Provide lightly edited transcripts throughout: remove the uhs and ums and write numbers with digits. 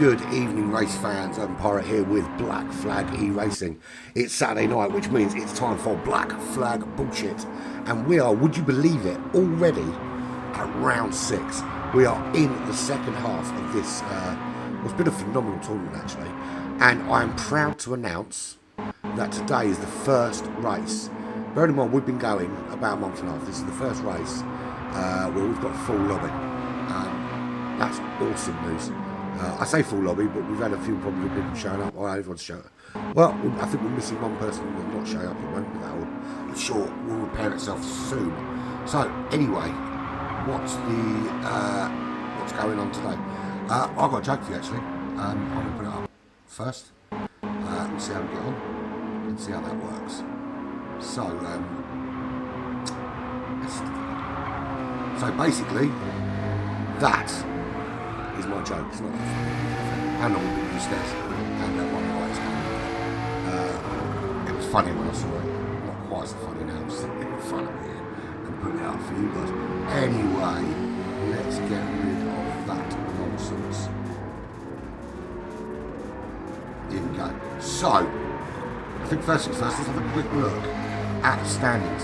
Good evening, race fans. I'm Pirate here with Black Flag E-Racing. It's Saturday night, which means it's time for Black Flag Bullshit. And we are, would you believe it, already at round 6. We are in the second half of this, what's been a phenomenal tournament actually. And I am proud to announce that today is the first race. Bearing in mind, we've been going about a month and a half. This is the first race where we've got a full lobby. That's awesome news. I say full lobby, but we've had a few probably people showing up. Or everyone's showing up. Well, I think we're missing one person who's not showing up at the moment, but that will, I'm sure, will repair itself soon. So, anyway, what's going on today? I've got a joke for you actually. I'm going to put it up first. We'll see how we get on and see how that works. So, basically, that is my joke. It's not how long we've been stairs and one guy is coming. It was funny when I saw it. Not quite so funny now. I'm sitting in front of me and putting it up for you guys. Anyway, let's get rid of that nonsense. Here we go. So, I think first things first, let's have a quick look at the standings.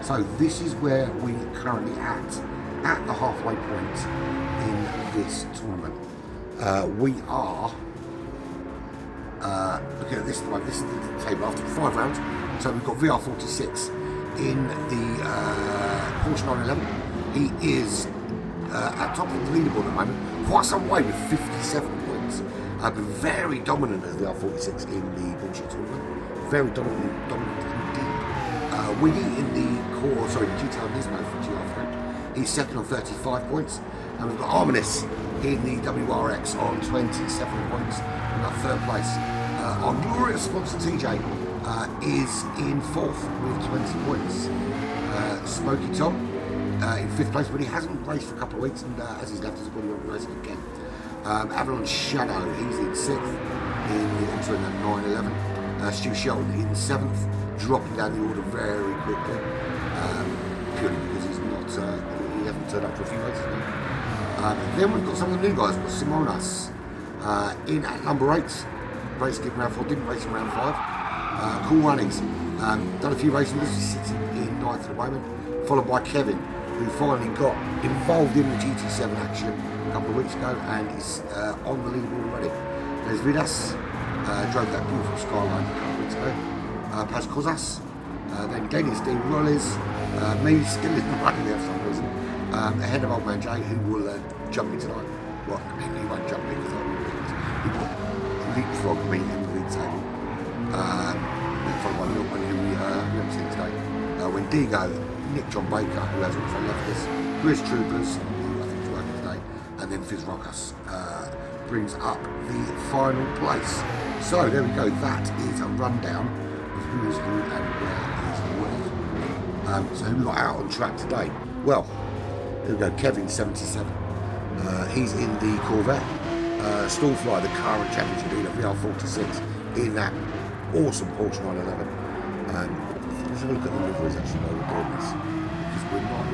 So this is where we're currently at the halfway point in this tournament. We are looking at this one. This is the table after 5 rounds. So we've got BFeR 46 in the Porsche 911. He is at top of the leaderboard at the moment, quite some way with 57 points. Been very dominant as BFeR 46 in the bullshit tournament. Very dominant indeed. Wiggy in the GTR Nismo for GR3. He's second on 35 points. And we've got Arminis in the WRX on 27 points in our third place. Our glorious sponsor TJ is in fourth with 20 points. Smoky Tom in fifth place, but he hasn't raced for a couple of weeks, and as he's left his body, won't be racing again. Avalon Shadow, he's in sixth entering the 911. Stu Shelton in seventh, dropping down the order very quickly, purely because he's not. He hasn't turned up for a few races now. Then we've got some of the new guys. We've got Simonas in at number 8. Race in round 4, didn't race in round 5. Cool runnings. Done a few races with us. He's sitting in 9th at the moment. Followed by Kevin, who finally got involved in the GT7 action a couple of weeks ago and is on the leaderboard already. There's Vidas, drove that beautiful Skyline a couple of weeks ago. Paz Kozas. Then Dennis D. Rolles. Me still in the running there for some reason. Ahead of old man Jay, who will jump me tonight. Well, he won't jump me because he will leapfrog me in the league table. Followed by Milkman, who we haven't seen today. Wendigo, Nick John Baker, who has also left us. Chris Troopers, who I think is working today. And then Fizz Rockus brings up the final place. So there we go. That is a rundown of who is who and where is where. So who we got out on track today? Well, here we go, Kevin 77. He's in the Corvette. Stallfly, the current championship leader, BFeR 46, in that awesome Porsche 911. Let's have a look at the liveries actually while we're doing this, because we're not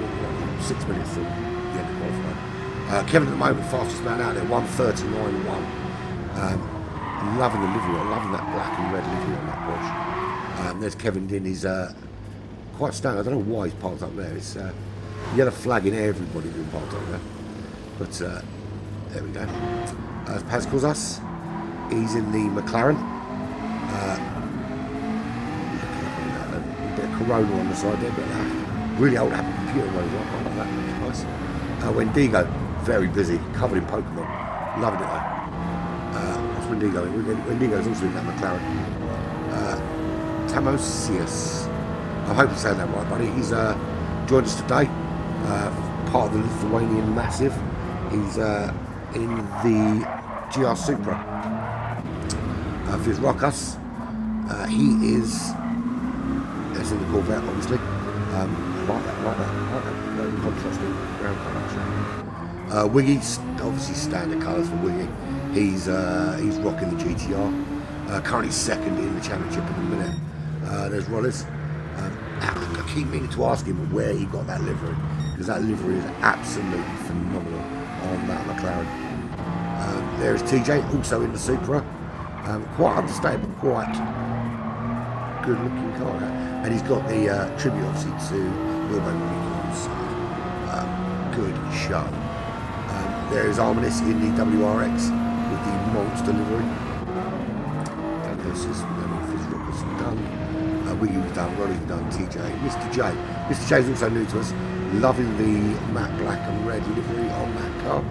6 minutes from the end of qualifying. Kevin at the moment, fastest man out there, 1:39.1. I'm loving the livery, I'm loving that black and red livery on that Porsche. There's Kevin in his quite standard. I don't know why he's parked up there. It's yellow flag in everybody being parked up there. But there we go. Paz Kozas, he's in the McLaren. A bit of Corona on the side there, but really old Apple computer road. I like that. That's nice. Wendigo, very busy, covered in Pokemon. Loving it though. What's Wendigo? Wendigo's also in that McLaren. Tamosius. I hope I'm saying that right, buddy. He's joined us today. Part of the Lithuanian Massive. He's in the GR Supra. Fizz Rockus. He is in the Corvette, obviously. Like that. Very contrasting ground colour. Wiggy's obviously standard colours for Wiggy. He's rocking the GTR. Currently second in the championship at the minute. There's Rollis. I keep meaning to ask him where he got that livery, because that livery is absolutely phenomenal on that McLaren. There is TJ, also in the Supra. Quite understable, quite good looking car. And he's got the tribute obviously to Milburn Recalls. Good show. There is Arminis in the WRX with the monster livery. Douglas is done. Wiggy's done, Ronnie's done, TJ. Mr. J. Mr. J is also new to us. Loving the matte black and red livery on that car.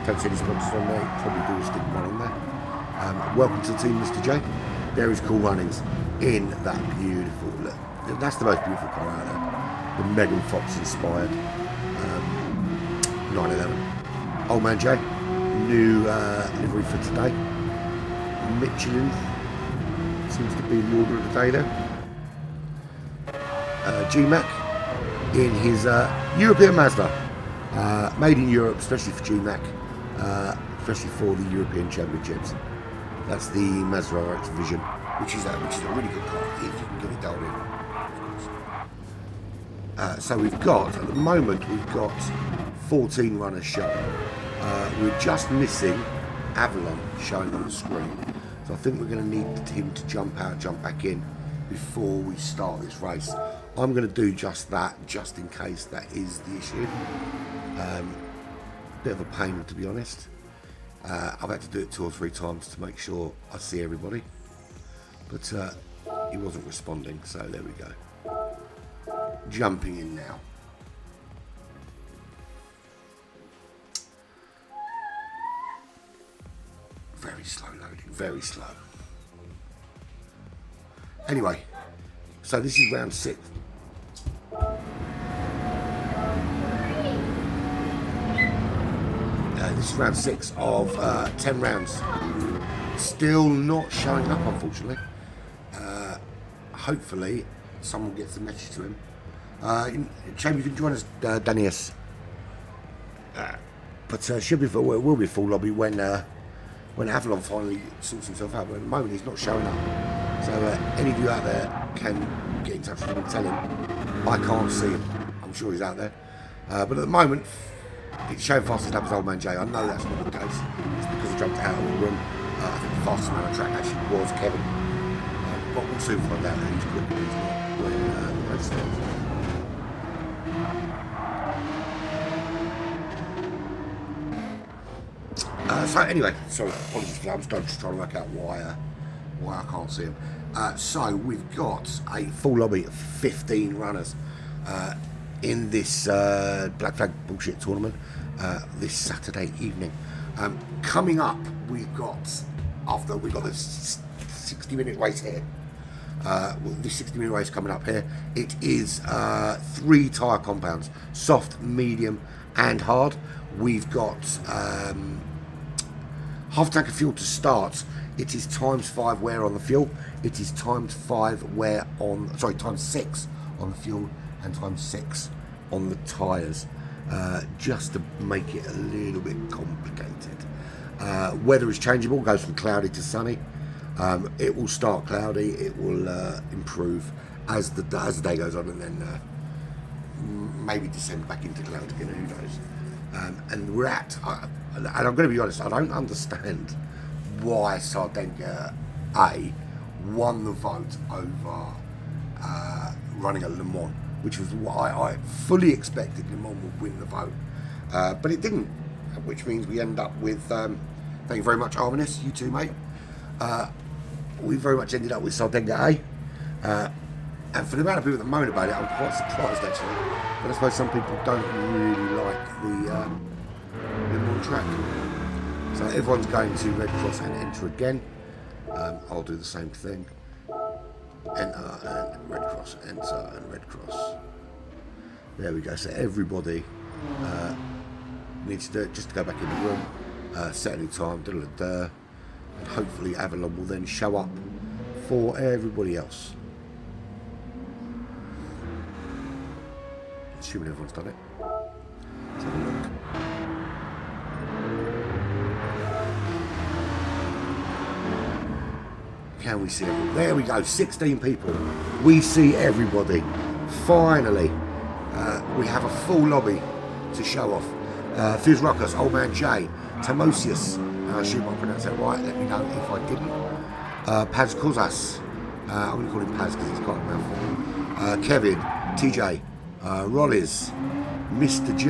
Don't see any sponsors on there, probably do a stick one on there. Welcome to the team, Mr. J. There is Cool Runnings in that beautiful look. That's the most beautiful car out there. The Megan Fox inspired 911. Old Man J, new livery for today. Michelin seems to be the order of the day there. G-Mac in his European Mazda. Made in Europe, especially for G-Mac, especially for the European Championships. That's the Mazda RX Vision, which is a really good car if you can get it down in, of course. So we've got, at the moment, we've got 14 runners showing. We're just missing Avalon showing on the screen. So I think we're going to need him to jump out, jump back in before we start this race. I'm going to do just that, just in case that is the issue. Bit of a pain, to be honest. I've had to do it 2 or 3 times to make sure I see everybody. But he wasn't responding, so there we go. Jumping in now. Very slow loading, very slow. Anyway, so this is round 6. This is round 6 of 10 rounds. Still not showing up, unfortunately. Hopefully, someone gets the message to him. Shame you can join us, Danius. But will be full lobby when Avalon finally sorts himself out. But at the moment, he's not showing up. So any of you out there can get in touch with him and tell him I can't see him. I'm sure he's out there. But at the moment, it's showing fastest lap as Old Man J. I know that's not the case. It's because he jumped out of the room. I think the fastest man on the track actually was Kevin. But we'll soon find out who's quick and who's not when the race starts. So anyway, sorry, apologies for that. I'm just trying to work out why I can't see him. So we've got a full lobby of 15 runners in this Black Flag bullshit tournament this Saturday evening. Coming up, we've got this 60-minute race here. This 60-minute race coming up here. It is 3 tyre compounds: soft, medium, and hard. We've got half tank of fuel to start. It is times 5 wear on the fuel. It is times 6 on the fuel and times 6 on the tyres, just to make it a little bit complicated. Weather is changeable, goes from cloudy to sunny. It will start cloudy, it will improve as the day goes on, and then maybe descend back into cloud again, who knows. And we're at, and I'm going to be honest, I don't understand why Sardegna A won the vote over running at Le Mans, which was what I fully expected Le Mans would win the vote, but it didn't, which means we end up with, thank you very much Arminis, you too mate, we very much ended up with Sardegna A, and for the amount of people that moan about it, I'm quite surprised actually, but I suppose some people don't really like the Le Mans track. So everyone's going to Red Cross and enter again. I'll do the same thing. Enter and Red Cross, enter and Red Cross. There we go. So everybody needs to do it just to go back in the room, set a new time, and hopefully Avalon will then show up for everybody else. Assuming everyone's done it. Let's have a look. Can we see everyone? There we go, 16 people. We see everybody. Finally, we have a full lobby to show off. Fizz Rockers, Old Man J, Timosius, I assume I pronounced that right, let me know if I didn't. Paz Kozas, I'm going to call him Paz because he's quite a mouthful. Kevin, TJ, Rollies, Mr. J,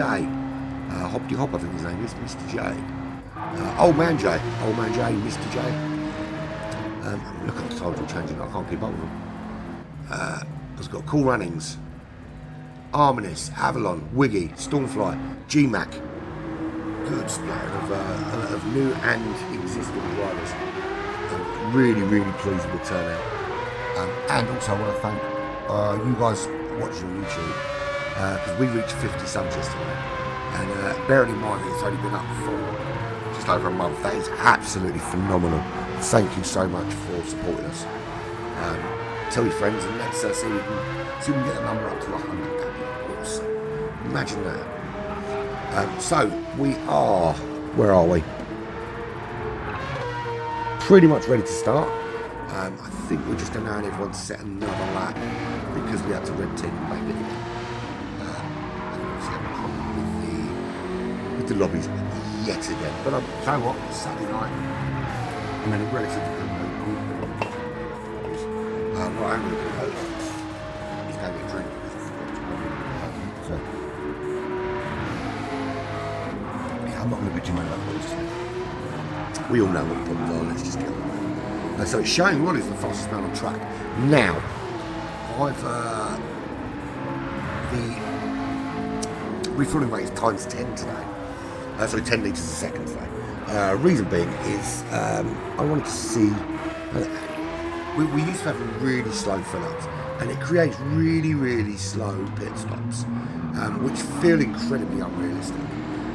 Hoppity Hop I think his name is, Mr. J. Old Man J, Mr. J. Look at the times are changing, I can't keep up with them. It's got Cool Runnings, Arminis, Avalon, Wiggy, Stormfly, GMAC. Good splatter of new and existing riders. I'm really pleased with the turnout. And also I want to thank you guys watching on YouTube because we reached 50 subs yesterday. And bearing in mind that it's only been up for just over a month, that is absolutely phenomenal. Thank you so much for supporting us. Tell your friends and let's see if we can get the number up to 100. That'd be awesome. Imagine that. So we are, where are we? Pretty much ready to start. I think we're just allowing everyone to set another lap because we had to red team and make it again. Obviously have a problem with the lobbies yet again. But I'm tell you what, it's Saturday night. I'm in a relatively good mood. What I'm going to do is go get a drink. So, yeah, I'm not going to bitch about that. We all know what the problems are. Let's just get on. So it's showing Ron is the fastest man on track. Now, the refueling rate is times 10 today. Sorry, 10 litres a second today. Reason being is I wanted to see. We used to have really slow fill-ups, and it creates really slow pit stops, which feel incredibly unrealistic. I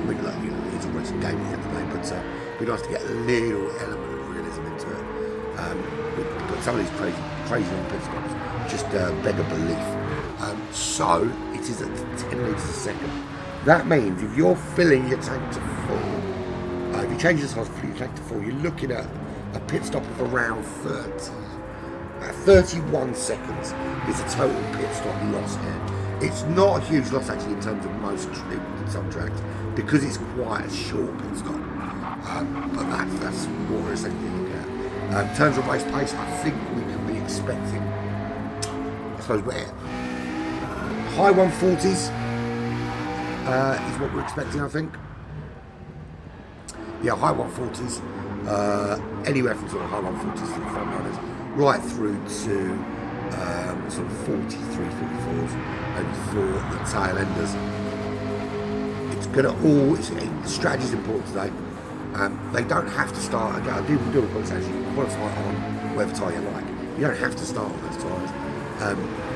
mean, like, you know, it's a racing game at the end of the day, but we'd like to get a little element of realism into it. But some of these crazy long pit stops just beg a belief. So it is at 10 litres a second. That means if you're filling your tank to full, if you change the size of your tank to full, you're looking at a pit stop of around 31 seconds is a total pit stop loss here. It's not a huge loss actually in terms of most in some tracks because it's quite a short pit stop. But that's what we're essentially looking at. In terms of race pace, I think we can be expecting, I suppose, high 140s is what we're expecting, I think. Yeah, high 140s. Anywhere from sort of high 140s to the front runners, right through to sort of 43, 44s, and for the tail enders. It's going to all, the strategy is important today. They don't have to start, again, I do a qualification, you can qualify on whatever tyre you like. You don't have to start on those tyres.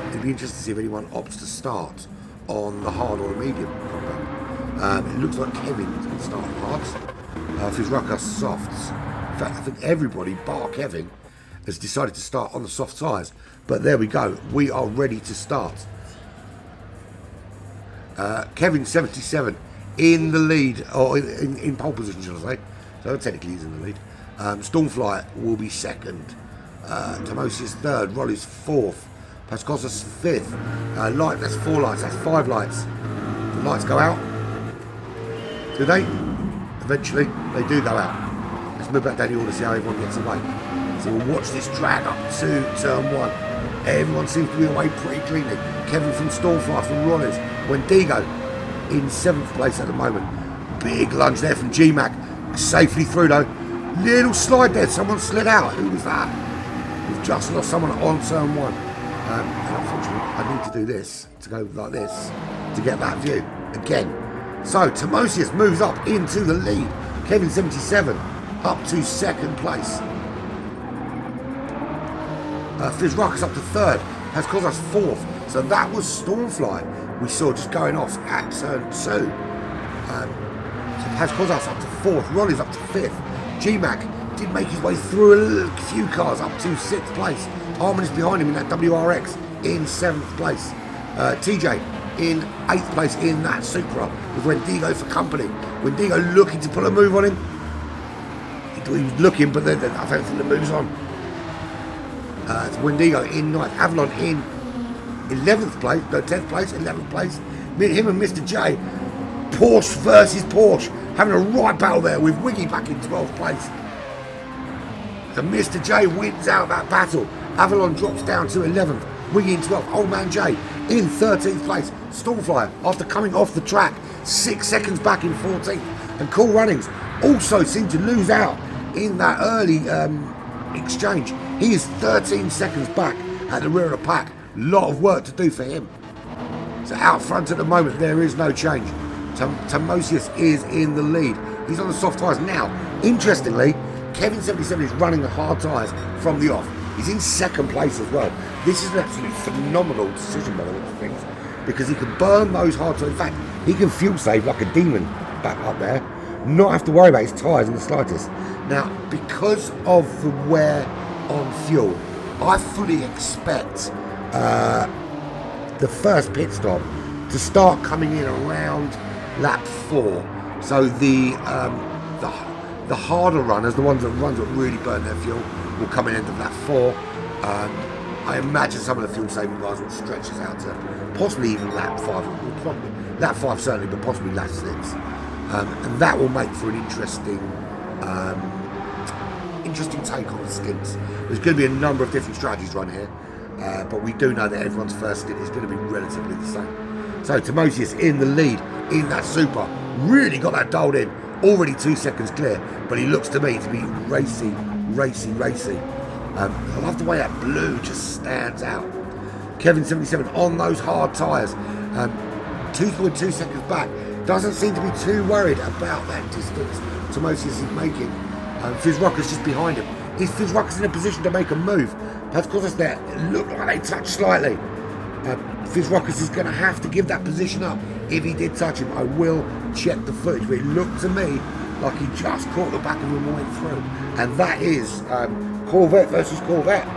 It'd be interesting to see if anyone opts to start on the hard or a medium combo. It looks like Kevin's going to start on hards. For his Rucker softs. In fact, I think everybody, bar Kevin, has decided to start on the soft tyres. But there we go. We are ready to start. Kevin 77 in the lead, or in pole position, shall I say. So technically he's in the lead. Stormfly will be second. Timosius third. Rolly's fourth. Pascosas fifth. Light, that's 4 lights. That's 5 lights. The lights go out. Do they? Eventually, they do go out. Let's move back down the order, see how everyone gets away. So we'll watch this drag up to turn 1. Everyone seems to be away pretty cleanly. Kevin from Stormfly from Rollers. Wendigo in 7th place at the moment. Big lunge there from GMAC. Safely through though. Little slide there. Someone slid out. Who was that? We've just lost someone on turn 1. And unfortunately, I need to do this, to go like this, to get that view again. So Timosius moves up into the lead. Kevin 77 up to 2nd place. Fizz Ruckus up to 3rd. Has caused us 4th. So that was Stormfly we saw just going off at turn 2. So has caused us up to 4th. Ronnie's up to 5th. GMAC did make his way through a few cars up to 6th place. Armin is behind him in that WRX in 7th place. TJ in 8th place in that Supra with Wendigo for company. Wendigo looking to pull a move on him. He was looking, but then I don't think the move's on. It's Wendigo in 9th. Avalon in 11th place, no, 10th place, 11th place. Him and Mr. J. Porsche versus Porsche. having a right battle there with Wiggy back in 12th place. So Mr. J wins out that battle. Avalon drops down to 11th. Wiggy in 12th. Old Man J in 13th place. Stallflyer, after coming off the track, 6 seconds back in 14th. And Cool Runnings also seemed to lose out in that early exchange. He is 13 seconds back at the rear of the pack. Lot of work to do for him. So out front at the moment, there is no change. Tamosius is in the lead. He's on the soft tyres now. Interestingly, Kevin77 is running the hard tyres from the off. He's in second place as well. This is an absolutely phenomenal decision by the looks of things, because he can burn those hard tyres. In fact, he can fuel save like a demon back up there, not have to worry about his tyres in the slightest. Now, because of the wear on fuel, I fully expect the first pit stop to start coming in around lap 4. So the harder runners, the ones that really burn their fuel, will come in end of lap 4. I imagine some of the fuel saving guys will stretch us out to possibly even lap 5. Probably lap 5 certainly, but possibly lap 6. And that will make for an interesting take on the stints. There's going to be a number of different strategies run here, but we do know that everyone's first stint is going to be relatively the same. So Tamosius in the lead in that super, really got that dialed in, already 2 seconds clear, but he looks to me to be racy. I love the way that blue just stands out. Kevin77 on those hard tyres, 2.2 seconds back, doesn't seem to be too worried about that distance Tamosius is making. Fizz Rocker's just behind him. Is Fizz Rocker's in a position to make a move? That's because it's there. It looked like they touched slightly. Fizz Rockers is going to have to give that position up. If he did touch him, I will check the footage, but it looked to me like he just caught the back of him and went through. And that is Corvette versus Corvette.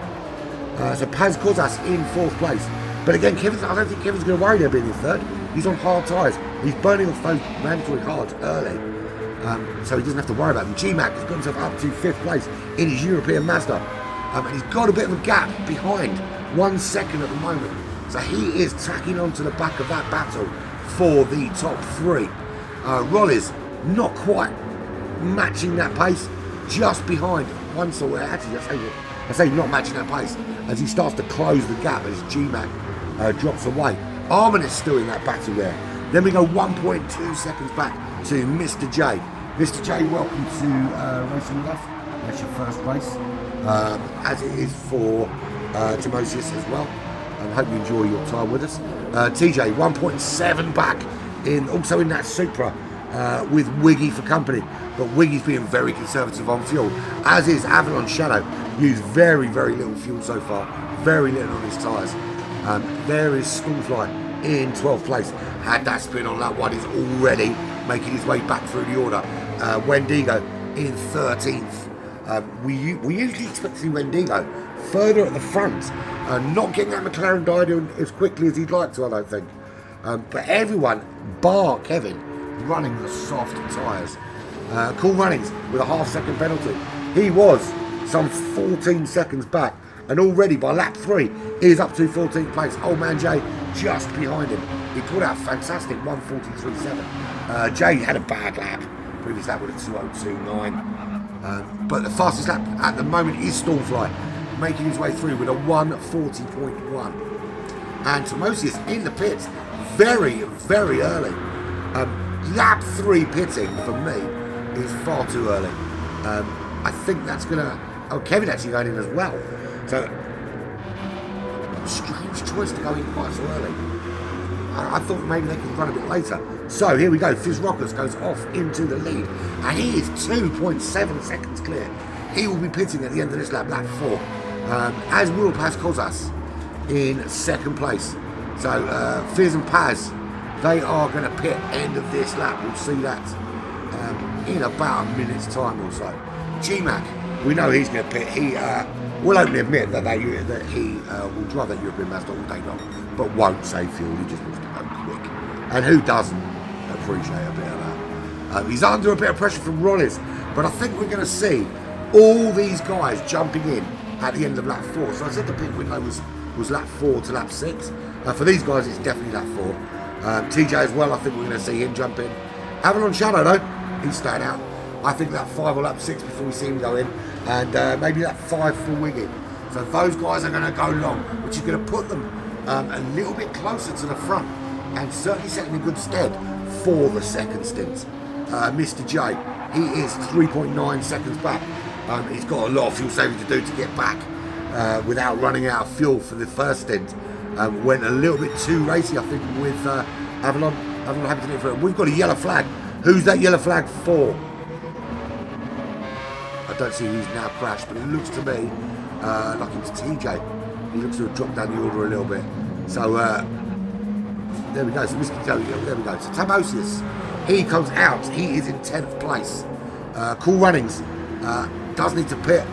So Paz Kozas in 4th place. But again, I don't think Kevin's going to worry about being in 3rd. He's on hard tyres. He's burning off those mandatory hards early. So he doesn't have to worry about them. G-Mac has got himself up to 5th place in his European Mazda. And he's got a bit of a gap behind, 1 second at the moment. So he is tacking onto the back of that battle for the top 3. Rollies not quite matching that pace, just behind one sort. Actually, I say not matching that pace as he starts to close the gap as G-Mac drops away. Armin is still in that battle there. Then we go 1.2 seconds back to Mr. J. Mr. J, welcome to Racing with Us. That's your first race, as it is for Tamosius as well. I hope you enjoy your time with us. TJ 1.7 back also in that Supra with Wiggy for company, but Wiggy's being very conservative on fuel, as is Avalon Shadow. Used very little fuel so far, very little on his tyres. There is Stallflyer in 12th place. Had that spin on that one, is already making his way back through the order. Wendigo in 13th. We usually expect to see Wendigo further at the front, not getting that McLaren died in as quickly as he'd like to, I don't think. But everyone, bar Kevin, running the soft tyres. Cool Runnings with a half-second penalty. He was some 14 seconds back, and already by lap 3, he is up to 14th place. Old Man Jay just behind him. He pulled out fantastic 1:43.7. Jay had a bad lap. Previous lap with a 2:02.9. But the fastest lap at the moment is Stormfly, making his way through with a 1:40.1. And Tamosius in the pits very early. Lap 3 pitting for me is far too early. I think that's gonna. Oh, Kevin actually going in as well. So strange choice to go in quite so early. I thought maybe they could run a bit later. So here we go. Fizz Rockers goes off into the lead, and he is 2.7 seconds clear. He will be pitting at the end of this lap, lap 4, as will Paz Kozas in 2nd place. So Fizz and Paz, they are going to pit end of this lap. We'll see that in about a minute's time or so. G-Mac, we know he's going to pit. He will openly admit that he will drive that European Mazda all day long, but won't save fuel. He just wants to go quick. And who doesn't appreciate a bit of that? He's under a bit of pressure from Rollins, but I think we're going to see all these guys jumping in at the end of lap 4. So I said the pit window was lap 4 to lap 6. For these guys, it's definitely lap 4. TJ as well, I think we're going to see him jump in. Avalon Shadow, though, He's staying out. I think lap 5 or lap 6 before we see him go in, and maybe lap 5 for Wiggy. So those guys are going to go long, which is going to put them a little bit closer to the front, and certainly setting in good stead for the second stint. Mr. J, he is 3.9 seconds back. He's got a lot of fuel saving to do to get back without running out of fuel for the first stint. Went a little bit too racy, I think, with Avalon. Avalon happy to do it for him. We've got a yellow flag. Who's that yellow flag for? I don't see who's now crashed, but it looks to me like it was TJ. He looks to have dropped down the order a little bit. So there we go. So Mr. Joe, there we go. So Tamosius, he comes out. He is in 10th place. Cool Runnings does need to pit.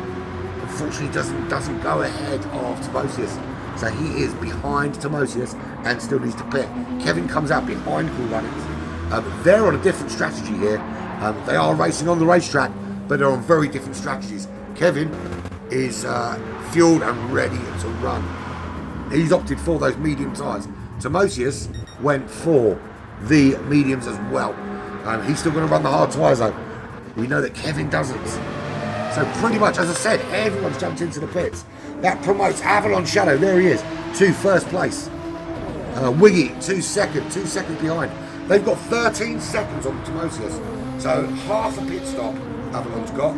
Unfortunately, doesn't go ahead of Tamosius. So he is behind Tamosius and still needs to pit. Kevin comes out behind Cool Runnings. They're on a different strategy here. They are racing on the racetrack, but they're on very different strategies. Kevin is fueled and ready to run. He's opted for those medium tyres. Tamosius went for the mediums as well. He's still going to run the hard tyres though. We know that Kevin doesn't. So pretty much, as I said, everyone's jumped into the pits. That promotes Avalon Shadow. There he is, to first place. Wiggy, 2 seconds behind. They've got 13 seconds on Tamosius. So half a pit stop Avalon's got.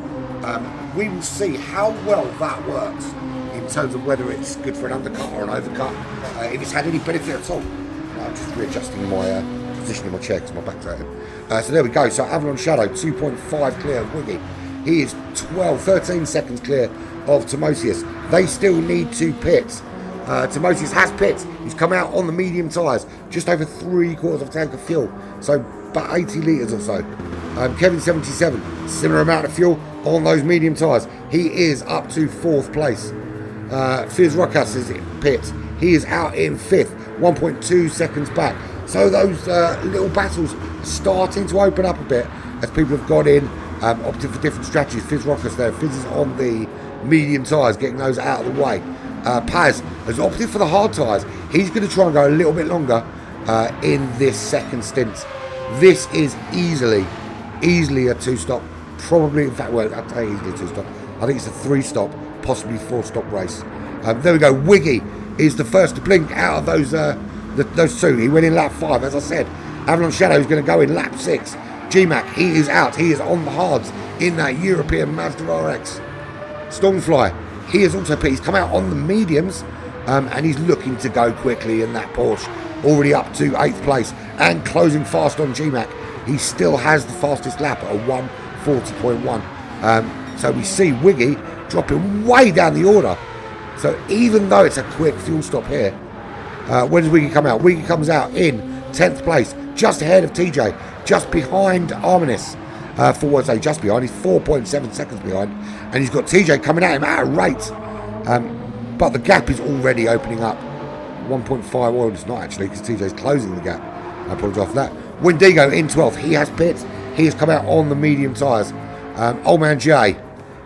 We will see how well that works in terms of whether it's good for an undercut or an overcut. If it's had any benefit at all. I'm just readjusting my position in my chair because my back's hurting. So there we go. So Avalon Shadow, 2.5 clear of Wiggy. He is 13 seconds clear of Tamosius. They still need to pit. Tamosius has pit. He's come out on the medium tyres, just over 3/4 of a tank of fuel. So about 80 litres or so. Kevin 77, similar amount of fuel on those medium tyres. He is up to 4th place. Fizz Rockus is in pit. He is out in 5th, 1.2 seconds back. So those little battles starting to open up a bit as people have got in, opted for different strategies. Fizz Rockus there. Fizz is on the medium tyres, getting those out of the way. Paz has opted for the hard tyres. He's going to try and go a little bit longer in this second stint. This is easily a 2-stop. Probably, in fact, well, I'll tell you easily a 2-stop. I think it's a 3-stop, possibly 4-stop race. There we go. Wiggy is the first to blink out of those two. He went in lap 5, as I said. Avalon Shadow is going to go in lap 6. GMAC, he is out. He is on the hards in that European Mazda RX. Stormfly, he is also pit. He's come out on the mediums and he's looking to go quickly in that Porsche. Already up to 8th place and closing fast on GMAC. He still has the fastest lap at a 1:40.1. So we see Wiggy dropping way down the order. So even though it's a quick fuel stop here, when does Wiggy come out? Wiggy comes out in 10th place, just ahead of TJ, just behind Arminis. For what's say just behind, he's 4.7 seconds behind, and he's got TJ coming at him at a rate. But the gap is already opening up. 1.5, well, it's not actually, because TJ's closing the gap. I apologise for that. Wendigo in 12th, he has pits. He has come out on the medium tyres. Old Man J,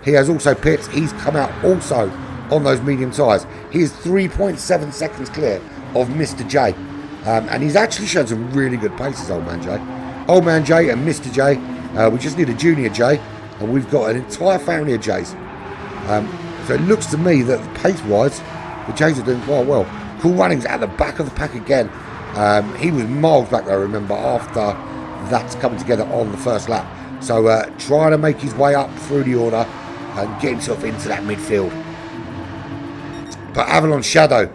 he has also pits. He's come out also on those medium tyres. He is 3.7 seconds clear of Mr. J. And he's actually shown some really good paces, Old Man J. Old Man J and Mr. J. We just need a Junior J, and we've got an entire family of Js. So it looks to me that pace-wise, the Js are doing quite well. Cool Runnings at the back of the pack again. He was miles back, I remember, after that's coming together on the first lap. So trying to make his way up through the order and get himself into that midfield. But Avalon Shadow,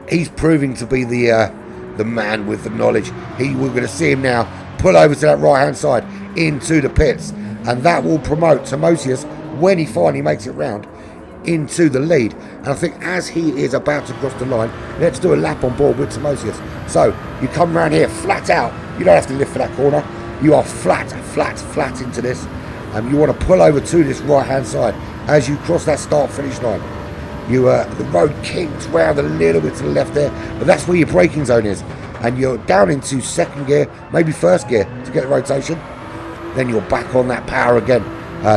he's proving to be the man with the knowledge. We're going to see him now pull over to that right-hand side into the pits, and that will promote Tamosius when he finally makes it round into the lead. And I think as he is about to cross the line, let's do a lap on board with Tamosius. So you come around here flat out. You don't have to lift for that corner. You are flat into this. You want to pull over to this right-hand side as you cross that start-finish line. The road kinks round a little bit to the left there, but that's where your braking zone is. And you're down into second gear, maybe first gear to get the rotation. Then you're back on that power again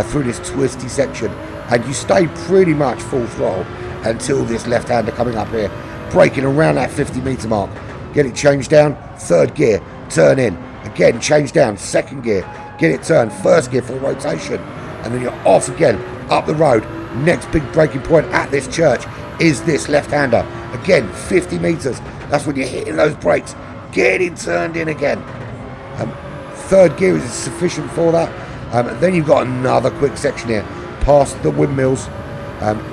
through this twisty section. And you stay pretty much full throttle until this left-hander coming up here, braking around that 50-metre mark. Get it changed down, third gear, turn in. Again, change down, second gear, get it turned, first gear for the rotation, and then you're off again, up the road. Next big braking point at this church is this left-hander. Again, 50 metres. That's when you're hitting those brakes, getting turned in again. Third gear is sufficient for that. Then you've got another quick section here, past the windmills,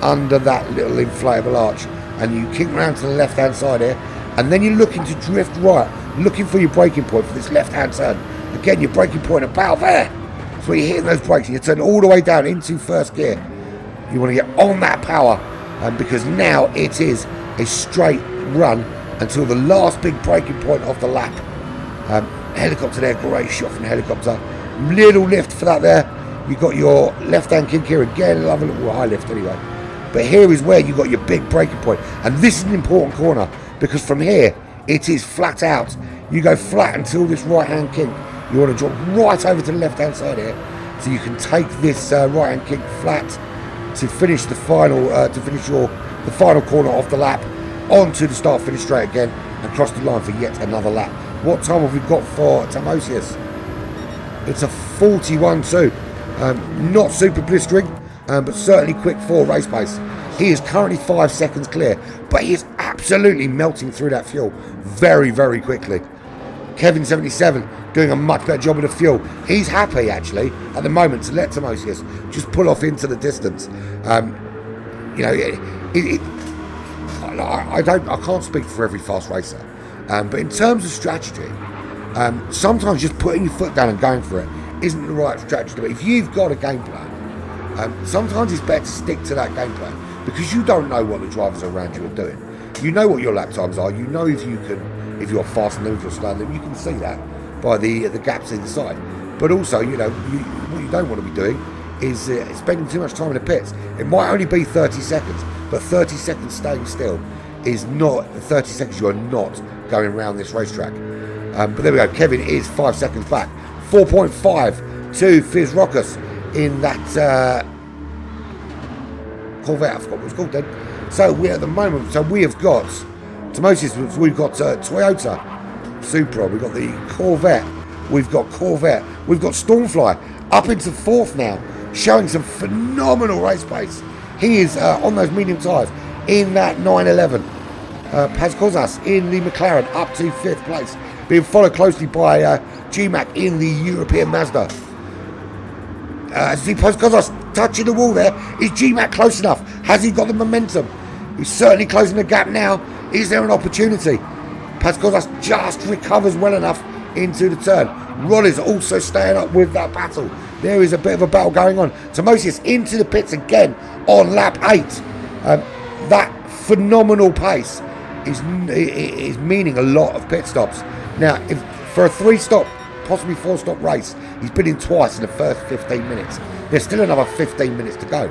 under that little inflatable arch, and you kick around to the left-hand side here, and then you're looking to drift right, looking for your braking point for this left-hand turn. Again, your braking point about there. So you're hitting those brakes, and you turn all the way down into first gear. You want to get on that power, because now it is a straight run until the last big braking point of the lap. Helicopter there, great shot from the helicopter. Little lift for that there. You got your left-hand kick here again, love a little high lift anyway. But here is where you got your big braking point, and this is an important corner because from here it is flat out. You go flat until this right-hand kick. You want to drop right over to the left-hand side here, so you can take this right-hand kick flat to finish the final, the final corner of the lap onto the start-finish straight again and cross the line for yet another lap. What time have we got for Timosius? It's a 41.2. Not super blistering, but certainly quick for race pace. He is currently 5 seconds clear, but he is absolutely melting through that fuel very, very quickly. Kevin 77 doing a much better job with the fuel. He's happy actually at the moment to let Timosius just pull off into the distance. You know, I can't speak for every fast racer, but in terms of strategy, sometimes just putting your foot down and going for it isn't the right strategy. But if you've got a game plan, sometimes it's better to stick to that game plan because you don't know what the drivers around you are doing. You know what your lap times are. You know if you're fast and if you're slow, then you can see that by the gaps inside. But also, you know, what you don't want to be doing is spending too much time in the pits. It might only be 30 seconds, but 30 seconds staying still is not 30 seconds you are not going around this racetrack. But there we go. Kevin is 5 seconds back. 4.5 to Fizz Rockus in that Corvette. I forgot what it was called then. So we're at the moment. So we have got Timosius. We've got Toyota Supra. We've got the Corvette. We've got Stormfly up into fourth now, showing some phenomenal race pace. He is on those medium tyres in that 911. Paz Cosas in the McLaren up to 5th place, being followed closely by G-Mac in the European Mazda. See Paz Cosas touching the wall there. Is G-Mac close enough? Has he got the momentum? He's certainly closing the gap now. Is there an opportunity? Paz Cosas just recovers well enough into the turn. Rod is also staying up with that battle. There is a bit of a battle going on. Timosius into the pits again on lap 8. That phenomenal pace is meaning a lot of pit stops. Now, if for a 3-stop, possibly 4-stop race, he's been in twice in the first 15 minutes. There's still another 15 minutes to go.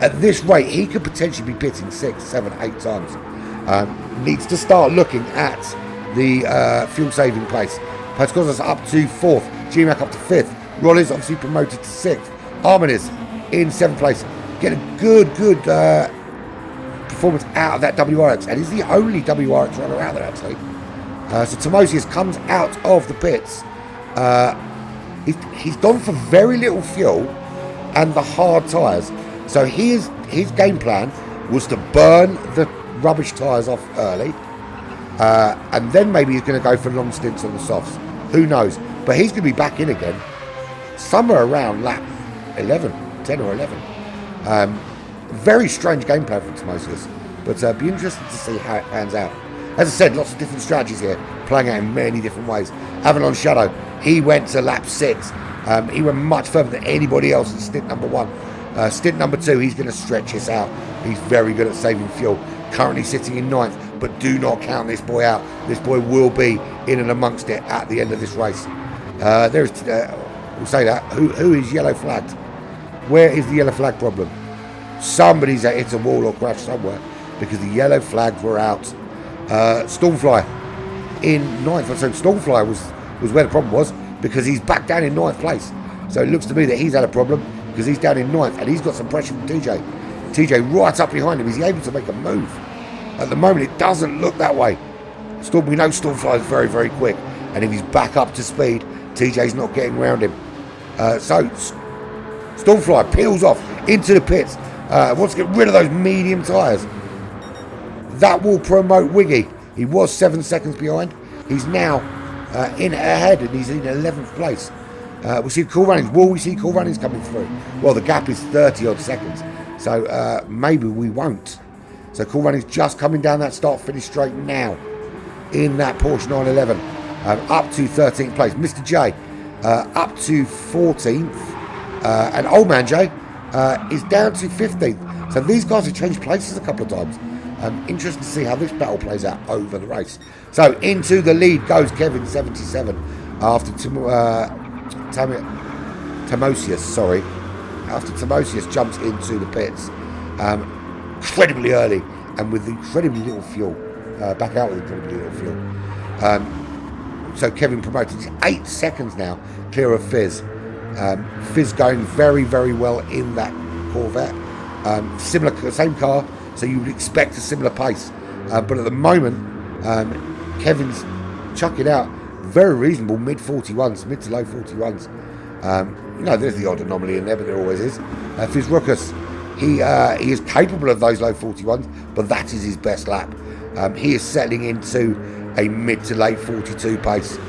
At this rate, he could potentially be pitting 6, 7, 8 times. Needs to start looking at the fuel saving place. Pascozas up to 4th, G-Mac up to 5th. Rollins obviously promoted to 6th. Arminiz in 7th place. Get a good performance out of that WRX, and he's the only WRX runner out there actually. So Timosius comes out of the pits. He's gone for very little fuel and the hard tyres. So his game plan was to burn the rubbish tyres off early, and then maybe he's going to go for long stints on the softs. Who knows? But he's going to be back in again somewhere around lap 10 or 11. Very strange game plan for Timosius, but be interested to see how it pans out. As I said, lots of different strategies here, playing out in many different ways. Avalon Shadow, he went to lap 6. He went much further than anybody else in stint number 1. Stint number 2, he's going to stretch this out. He's very good at saving fuel. Currently sitting in 9th, but do not count this boy out. This boy will be in and amongst it at the end of this race. We'll say that. Who is yellow flagged? Where is the yellow flag problem? Somebody's hit a wall or crashed somewhere because the yellow flags were out. Stormfly in 9th. So Stormfly was where the problem was because he's back down in 9th place. So it looks to me that he's had a problem because he's down in 9th and he's got some pressure from TJ. TJ right up behind him. Is he able to make a move? At the moment, it doesn't look that way. We know Stormfly is very, very quick, and if he's back up to speed, TJ's not getting around him. So Stormfly peels off into the pits. Wants to get rid of those medium tyres. That will promote Wiggy. He was 7 seconds behind. He's now in ahead, and he's in 11th place. We see Cool Runnings. Will we see Cool Runnings coming through? Well, the gap is 30 odd seconds, so maybe we won't. So Cool Runnings just coming down that start-finish straight now in that Porsche 911, up to 13th place. Mr. J up to 14th, and Old Man J is down to 15th. So these guys have changed places a couple of times. Interesting to see how this battle plays out over the race. So into the lead goes Kevin 77 after Timosius. Sorry, after Timosius jumps into the pits incredibly early and with incredibly little fuel. Back out with incredibly little fuel. So Kevin promoted 8 seconds now, clear of Fizz. Fizz going very, very well in that Corvette. Similar, same car. So you would expect a similar pace, but at the moment, Kevin's chucking out very reasonable mid 41s, mid to low 41s. There's the odd anomaly in there, but there always is. Fizz Ruckus, he is capable of those low 41s, but that is his best lap. He is settling into a mid to late 42 pace.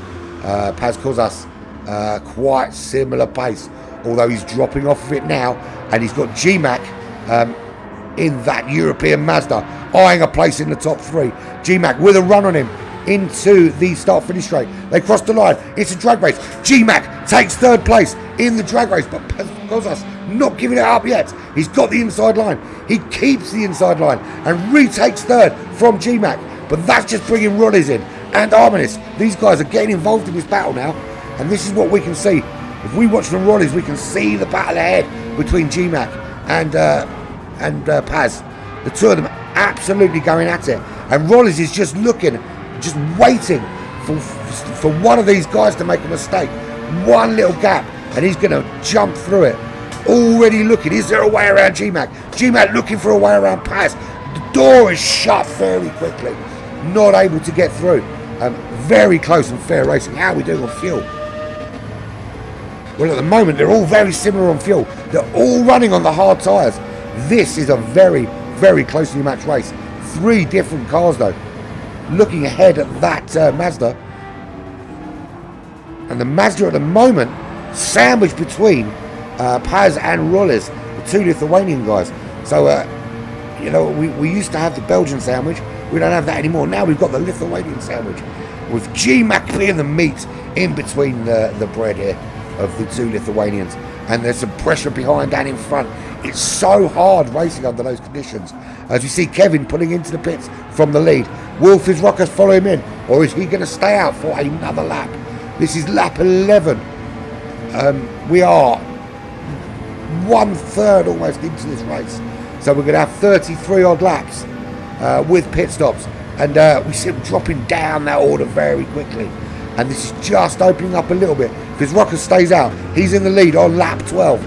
Paz Kozas, quite similar pace, although he's dropping off of it now, and he's got GMAC. In that European Mazda, eyeing a place in the top 3. GMAC with a run on him into the start-finish straight. They cross the line. It's a drag race. GMAC takes 3rd place in the drag race, but Kozas not giving it up yet. He's got the inside line. He keeps the inside line and retakes 3rd from GMAC, but that's just bringing Rollies in and Arminis. These guys are getting involved in this battle now, and this is what we can see. If we watch from Rollies, we can see the battle ahead between GMAC and Paz. The two of them absolutely going at it, and Rollins is just looking, just waiting for one of these guys to make a mistake, one little gap, and he's going to jump through it. Already looking, is there a way around GMAC? GMAC looking for a way around Paz. The door is shut very quickly, not able to get through. Very close and fair racing. How are we doing on fuel? Well, at the moment they're all very similar on fuel. They're all running on the hard tyres. This is a very, very closely matched race. 3 different cars though. Looking ahead at that Mazda. And the Mazda at the moment, sandwiched between Paz and Rolles, the 2 Lithuanian guys. So, we used to have the Belgian sandwich. We don't have that anymore. Now we've got the Lithuanian sandwich. With GMAC being the meat in between the bread here of the 2 Lithuanians. And there's some pressure behind and in front. It's so hard racing under those conditions. As you see Kevin pulling into the pits from the lead. Will Fizz Ruckus follow him in, or is he going to stay out for another lap? This is lap 11. We are 1/3 almost into this race. So we're going to have 33 odd laps with pit stops. And we see him dropping down that order very quickly. And this is just opening up a little bit. Fizz Ruckus stays out. He's in the lead on lap 12.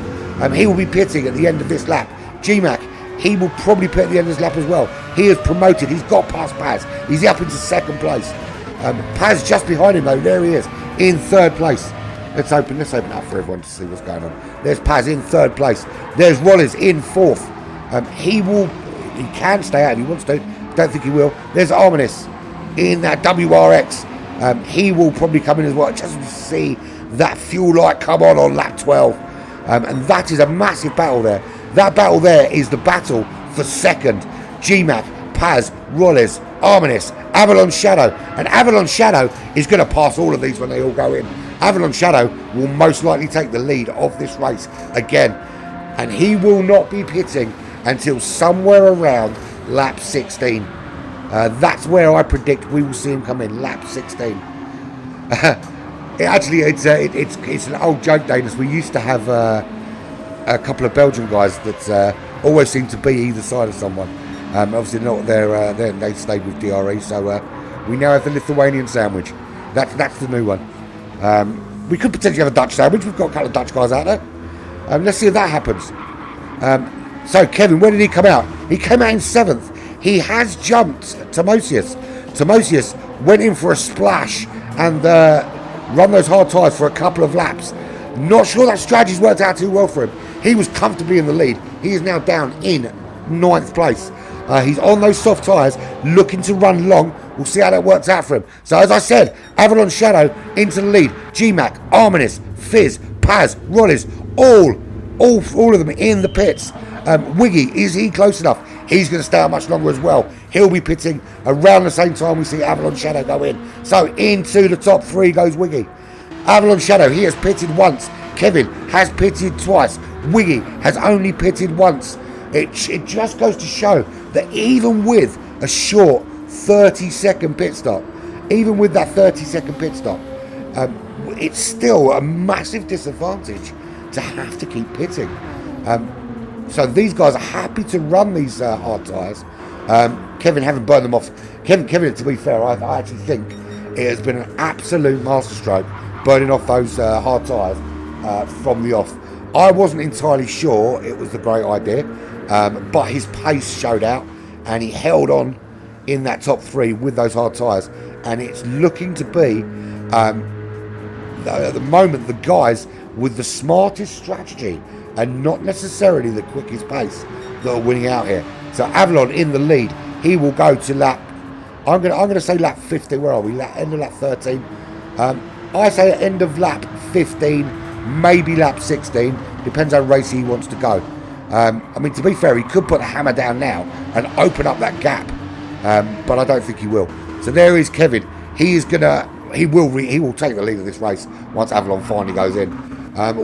He will be pitting at the end of this lap. GMAC, he will probably pit at the end of this lap as well. He is promoted. He's got past Paz. He's up into 2nd place. Paz just behind him though. There he is in 3rd place. Let's open up for everyone to see what's going on. There's Paz in 3rd place. There's Rolles in 4th. He can stay out if he wants to. Don't think he will. There's Arminis in that WRX. He will probably come in as well. Just to see that fuel light come on lap 12. And that is a massive battle there. That battle there is the battle for 2nd. GMAC, Paz, Rolles, Arminis, Avalon Shadow. And Avalon Shadow is going to pass all of these when they all go in. Avalon Shadow will most likely take the lead of this race again. And he will not be pitting until somewhere around lap 16. That's where I predict we will see him come in, lap 16. It's an old joke, Danis. We used to have a couple of Belgian guys that always seemed to be either side of someone. Obviously not there. They stayed with DRE, so we now have the Lithuanian sandwich. That's the new one. We could potentially have a Dutch sandwich. We've got a couple of Dutch guys out there. Let's see if that happens. So Kevin, where did he come out? He came out in 7th. He has jumped Timosius. Timosius went in for a splash and run those hard tyres for a couple of laps. Not sure that strategy's worked out too well for him. He was comfortably in the lead. He is now down in 9th place. He's on those soft tyres, looking to run long. We'll see how that works out for him. So as I said, Avalon Shadow into the lead. GMAC, Arminis, Fizz, Paz, Rollis, all of them in the pits. Wiggy, is he close enough? He's going to stay out much longer as well. He'll be pitting around the same time we see Avalon Shadow go in. So into the top 3 goes Wiggy. Avalon Shadow, he has pitted once. Kevin has pitted twice. Wiggy has only pitted once. It just goes to show that even with a short 30-second pit stop, even with that 30-second pit stop, it's still a massive disadvantage to have to keep pitting. So these guys are happy to run these hard tyres. Kevin haven't burned them off. Kevin, to be fair, I actually think it has been an absolute masterstroke burning off those hard tyres from the off. I wasn't entirely sure it was the great idea, but his pace showed out and he held on in that top 3 with those hard tyres, and it's looking to be at the moment the guys with the smartest strategy and not necessarily the quickest pace that are winning out here. So Avalon in the lead. He will go to lap, I'm gonna say lap 15. Where are we? End of lap 13. I say end of lap 15, maybe lap 16. Depends how racy he wants to go. I mean, to be fair, he could put the hammer down now and open up that gap, but I don't think he will. So there is Kevin. He will take the lead of this race once Avalon finally goes in.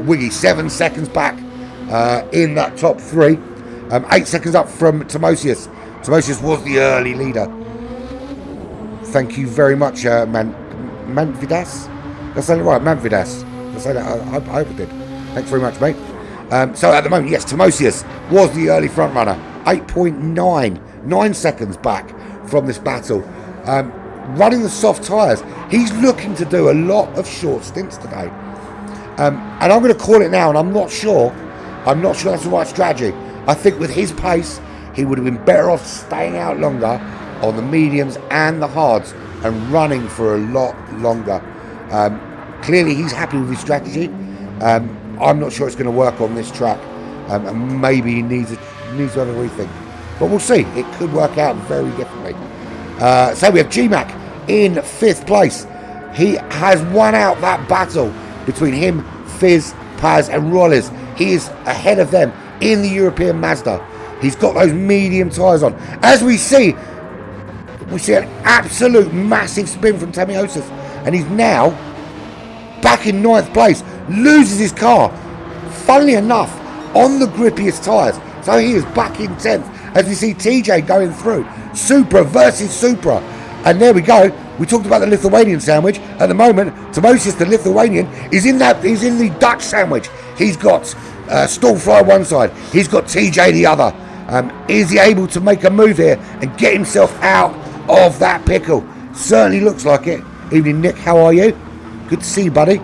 Wiggy 7 seconds back in that top 3, 8 seconds up from Timosius. Timosius was the early leader. Thank you very much, Manvidas. Did I say it right? Manvidas. Did I say that? I hope I did. Thanks very much, mate. So at the moment, yes, Timosius was the early front runner. 9 seconds back from this battle. Running the soft tyres. He's looking to do a lot of short stints today. And I'm going to call it now, and I'm not sure that's the right strategy. I think with his pace, he would have been better off staying out longer on the mediums and the hards and running for a lot longer. Clearly, he's happy with his strategy. I'm not sure it's going to work on this track, and maybe he needs to have a rethink. But we'll see. It could work out very differently. So we have GMAC in 5th place. He has won out that battle between him, Fizz, Paz and Rollis. He is ahead of them in the European Mazda. He's got those medium tyres on. As we see an absolute massive spin from Tamiosis, and he's now back in 9th place. Loses his car, funnily enough, on the grippiest tyres. So he is back in 10th as we see TJ going through. Supra versus Supra. And there we go. We talked about the Lithuanian sandwich. At the moment, Timosius, the Lithuanian, is in the Dutch sandwich. He's got Stallfly one side. He's got TJ the other. Is he able to make a move here and get himself out of that pickle? Certainly looks like it. Evening, Nick. How are you? Good to see you, buddy.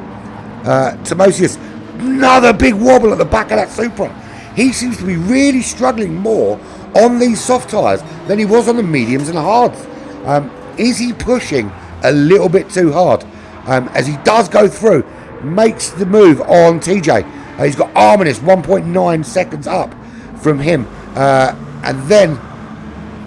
Timosius, another big wobble at the back of that Supra. He seems to be really struggling more on these soft tyres than he was on the mediums and the hards. Is he pushing a little bit too hard? As he does go through, makes the move on TJ. He's got Arminis 1.9 seconds up from him. And then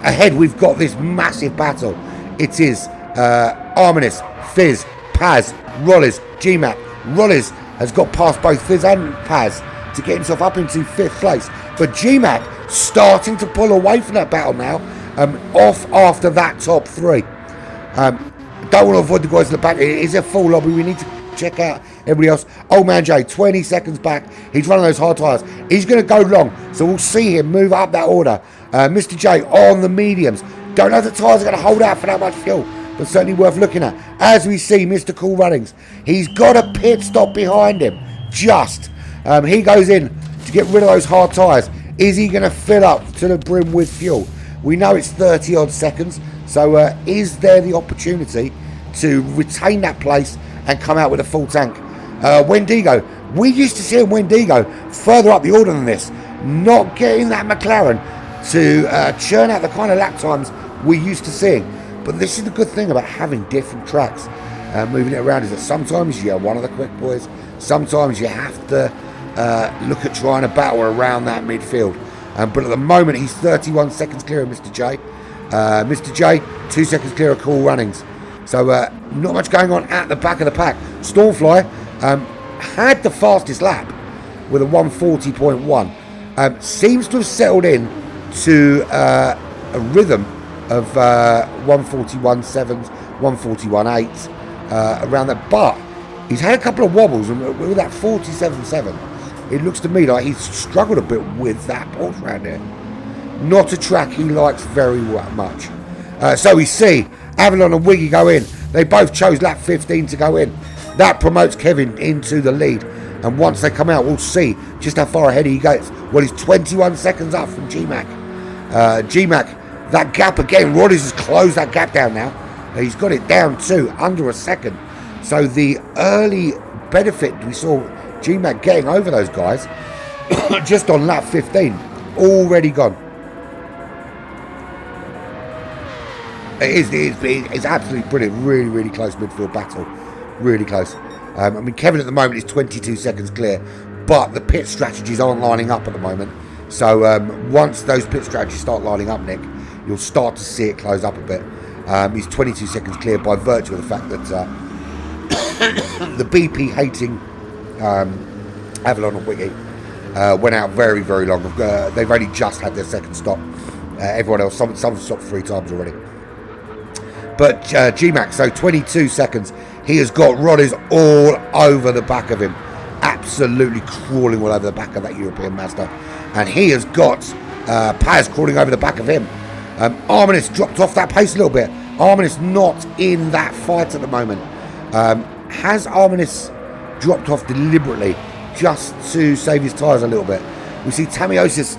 ahead we've got this massive battle. It is Arminis, Fizz, Paz, Rollis, GMAC. Rollis has got past both Fizz and Paz to get himself up into 5th place. But GMAC starting to pull away from that battle now, off after that top 3. Don't want to avoid the guys in the back. It is a full lobby. We need to check out everybody else. Old Man J, 20 seconds back. He's running those hard tyres. He's going to go long, so we'll see him move up that order. Mr. J on the mediums. Don't know if the tyres are going to hold out for that much fuel, but certainly worth looking at. As we see Mr. Cool Runnings, he's got a pit stop behind him. He goes in to get rid of those hard tyres. Is he going to fill up to the brim with fuel? We know it's 30 odd seconds, so is there the opportunity to retain that place and come out with a full tank? Wendigo, we used to see Wendigo further up the order than this, not getting that McLaren to churn out the kind of lap times we used to seeing. But this is the good thing about having different tracks, moving it around, is that sometimes you have one of the quick boys, Sometimes you have to look at trying to battle around that midfield. But at the moment, he's 31 seconds clear of Mr. J. Mr. J, 2 seconds clear of Cool Runnings. So not much going on at the back of the pack. Stormfly had the fastest lap with a 140.1. Seems to have settled in to a rhythm of 141.7s, 141.8s, around that. But he's had a couple of wobbles, and with that 47.7, it looks to me like he's struggled a bit with that Porsche around here. Not a track he likes very much. So we see Avalon and Wiggy go in. They both chose lap 15 to go in. That promotes Kevin into the lead. And once they come out, we'll see just how far ahead he gets. Well, he's 21 seconds up from GMAC. GMAC, that gap again. Roddy's has closed that gap down now. He's got it down to under a second. So the early benefit we saw GMAC getting over those guys just on lap 15, already gone. It's absolutely brilliant. Really, really close midfield battle. Really close. I mean, Kevin at the moment is 22 seconds clear, but the pit strategies aren't lining up at the moment. So once those pit strategies start lining up, Nick, you'll start to see it close up a bit. He's 22 seconds clear by virtue of the fact that the BP hating Avalon and Wiggy went out very, very long. They've only just had their second stop. Everyone else, some stopped 3 times already. But GMAC, so 22 seconds. He has got Roddies all over the back of him. Absolutely crawling all over the back of that European Mazda. And he has got Paz crawling over the back of him. Arminis dropped off that pace a little bit. Arminis not in that fight at the moment. Has Arminis dropped off deliberately just to save his tyres a little bit? We see Tamosius.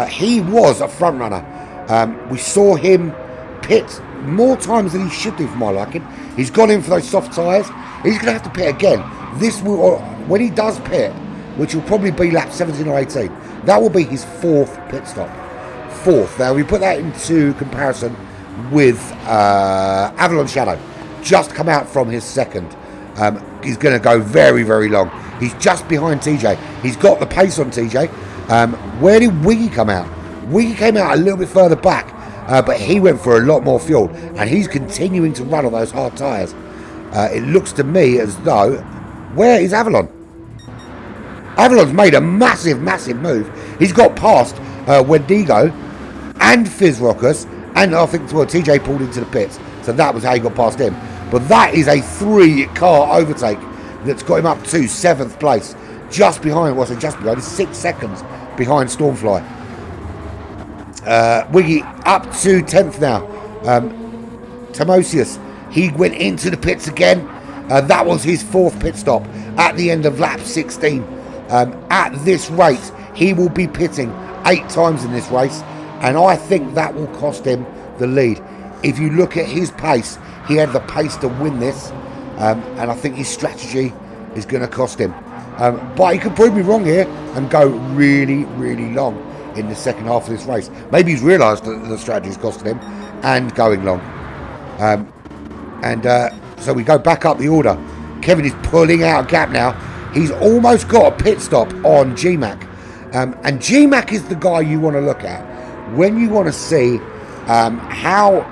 He was a front runner. We saw him pit more times than he should do for my liking. He's gone in for those soft tyres. He's going to have to pit again. This will, when he does pit, which will probably be lap 17 or 18, that will be his 4th pit stop. 4th. Now we put that into comparison with Avalon Shadow. Just come out from his 2nd. He's going to go very, very long. He's just behind TJ. He's got the pace on TJ. Where did Wiggy come out? Wiggy came out a little bit further back. But he went for a lot more fuel, and he's continuing to run on those hard tyres. It looks to me as though, where is Avalon? Avalon's made a massive, massive move. He's got past Wendigo and Fizz Rockers, and I think TJ pulled into the pits, so that was how he got past him. But that is a 3-car overtake that's got him up to 7th place, just behind, he's 6 seconds behind Stormfly. Wiggy up to 10th now. Tamosius, he went into the pits again. That was his 4th pit stop at the end of lap 16. At this rate, he will be pitting 8 times in this race, and I think that will cost him the lead. If you look at his pace, he had the pace to win this, and I think his strategy is going to cost him. But he could prove me wrong here and go really, really long in the second half of this race. Maybe he's realised that the strategy is costing him and going long. So we go back up the order. Kevin is pulling out a gap now. He's almost got a pit stop on GMAC. And GMAC is the guy you want to look at when you want to see how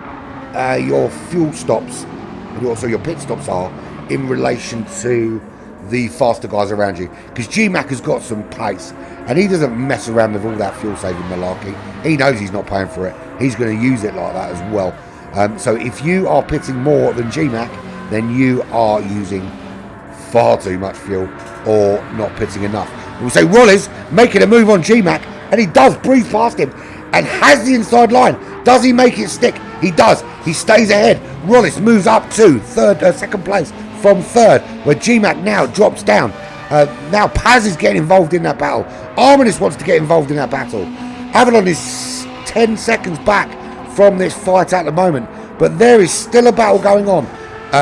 your fuel stops and also your pit stops are in relation to the faster guys around you, because GMAC has got some pace and he doesn't mess around with all that fuel saving malarkey. He knows he's not paying for it. He's going to use it like that as well. So if you are pitting more than GMAC, then you are using far too much fuel or not pitting enough. We'll say Wallace making a move on GMAC, and he does breeze past him and has the inside line. Does he make it stick? He does. He stays ahead. Wallace moves up to second place from 3rd, where GMAC now drops down. Now Paz is getting involved in that battle. Arminis wants to get involved in that battle. Avalon is 10 seconds back from this fight at the moment, but there is still a battle going on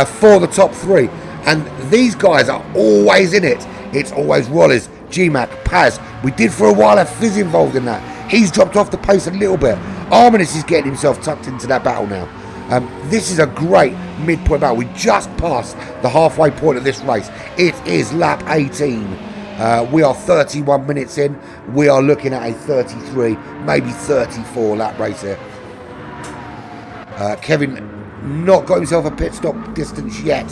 for the top 3, and these guys are always in it. It's always Wallace, GMAC, Paz. We did for a while have Fizz involved in that. He's dropped off the pace a little bit. Arminis is getting himself tucked into that battle now. This is a great midpoint battle. We just passed the halfway point of this race. It is lap 18. We are 31 minutes in. We are looking at a 33, maybe 34 lap race here. Kevin not got himself a pit stop distance yet.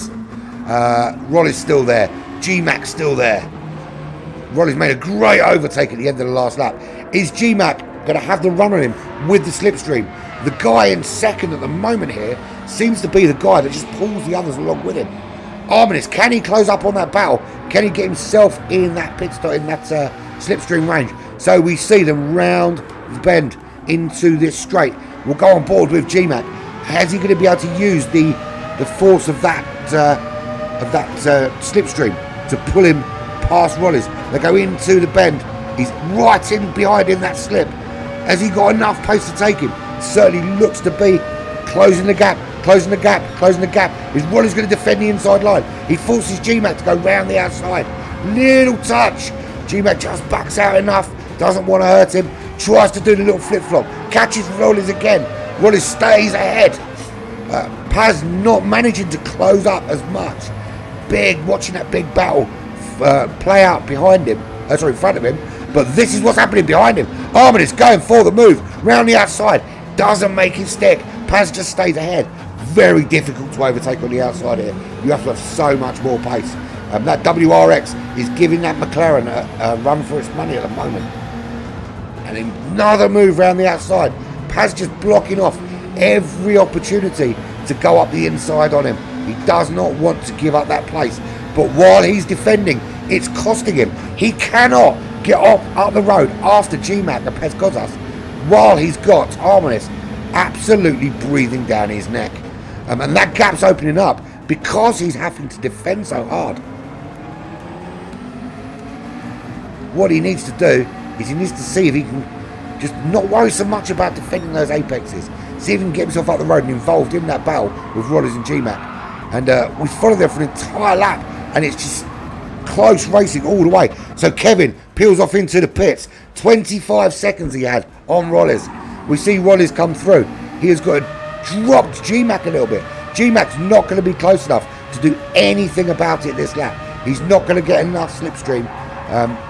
Rolly's still there. G-Mac's still there. Rolly's made a great overtake at the end of the last lap. Is G-Mac going to have the run on him with the slipstream? The guy in second at the moment here seems to be the guy that just pulls the others along with him. Arminis, can he close up on that battle? Can he get himself in that pit stop, in that slipstream range? So we see them round the bend into this straight. We'll go on board with G-Mac. Is he going to be able to use the force of that slipstream to pull him past Rollies? They go into the bend. He's right in behind in that slip. Has he got enough pace to take him? Certainly looks to be closing the gap, closing the gap, closing the gap. Is Rollies going to defend the inside line? He forces G-Mac to go round the outside. Little touch. G-Mac just backs out enough. Doesn't want to hurt him. Tries to do the little flip-flop. Catches Rollies again. Rollies stays ahead. Paz not managing to close up as much. Watching that big battle play out behind him. In front of him. But this is what's happening behind him. Arminis going for the move. Round the outside. Doesn't make it stick. Paz just stays ahead. Very difficult to overtake on the outside here. You have to have so much more pace. That WRX is giving that McLaren a run for its money at the moment. And another move round the outside. Paz just blocking off every opportunity to go up the inside on him. He does not want to give up that place. But while he's defending, it's costing him. He cannot get up the road after G-Mac and Pez Kozas while he's got Arminis absolutely breathing down his neck. And that gap's opening up because he's having to defend so hard. What he needs to do is he needs to see if he can just not worry so much about defending those apexes. See if he can get himself up the road and involved in that battle with Rollies and G-Mac. And we followed there for an entire lap, and it's just close racing all the way. So Kevin peels off into the pits. 25 seconds he had on Rollies. We see Rollies come through. He has got dropped G-Mac a little bit. G-Mac's not going to be close enough to do anything about it this lap. He's not going to get enough slipstream.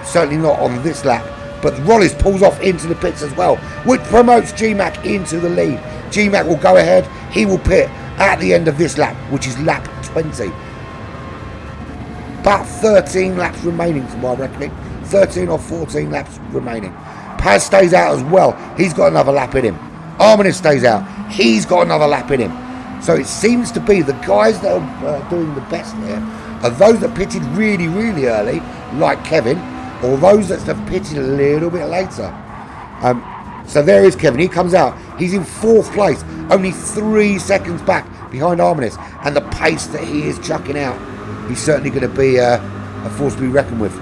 Certainly not on this lap. But Rollies pulls off into the pits as well, which promotes G-Mac into the lead. G-Mac will go ahead. He will pit at the end of this lap, which is lap 20. About 13 laps remaining from my reckoning. 13 or 14 laps remaining. Paz stays out as well. He's got another lap in him. Arminis stays out. He's got another lap in him. So it seems to be the guys that are doing the best here are those that pitted really, really early, like Kevin, or those that have pitted a little bit later. So there is Kevin. He comes out. He's in 4th place, only 3 seconds back behind Arminis. And the pace that he is chucking out, he's certainly going to be a force to be reckoned with.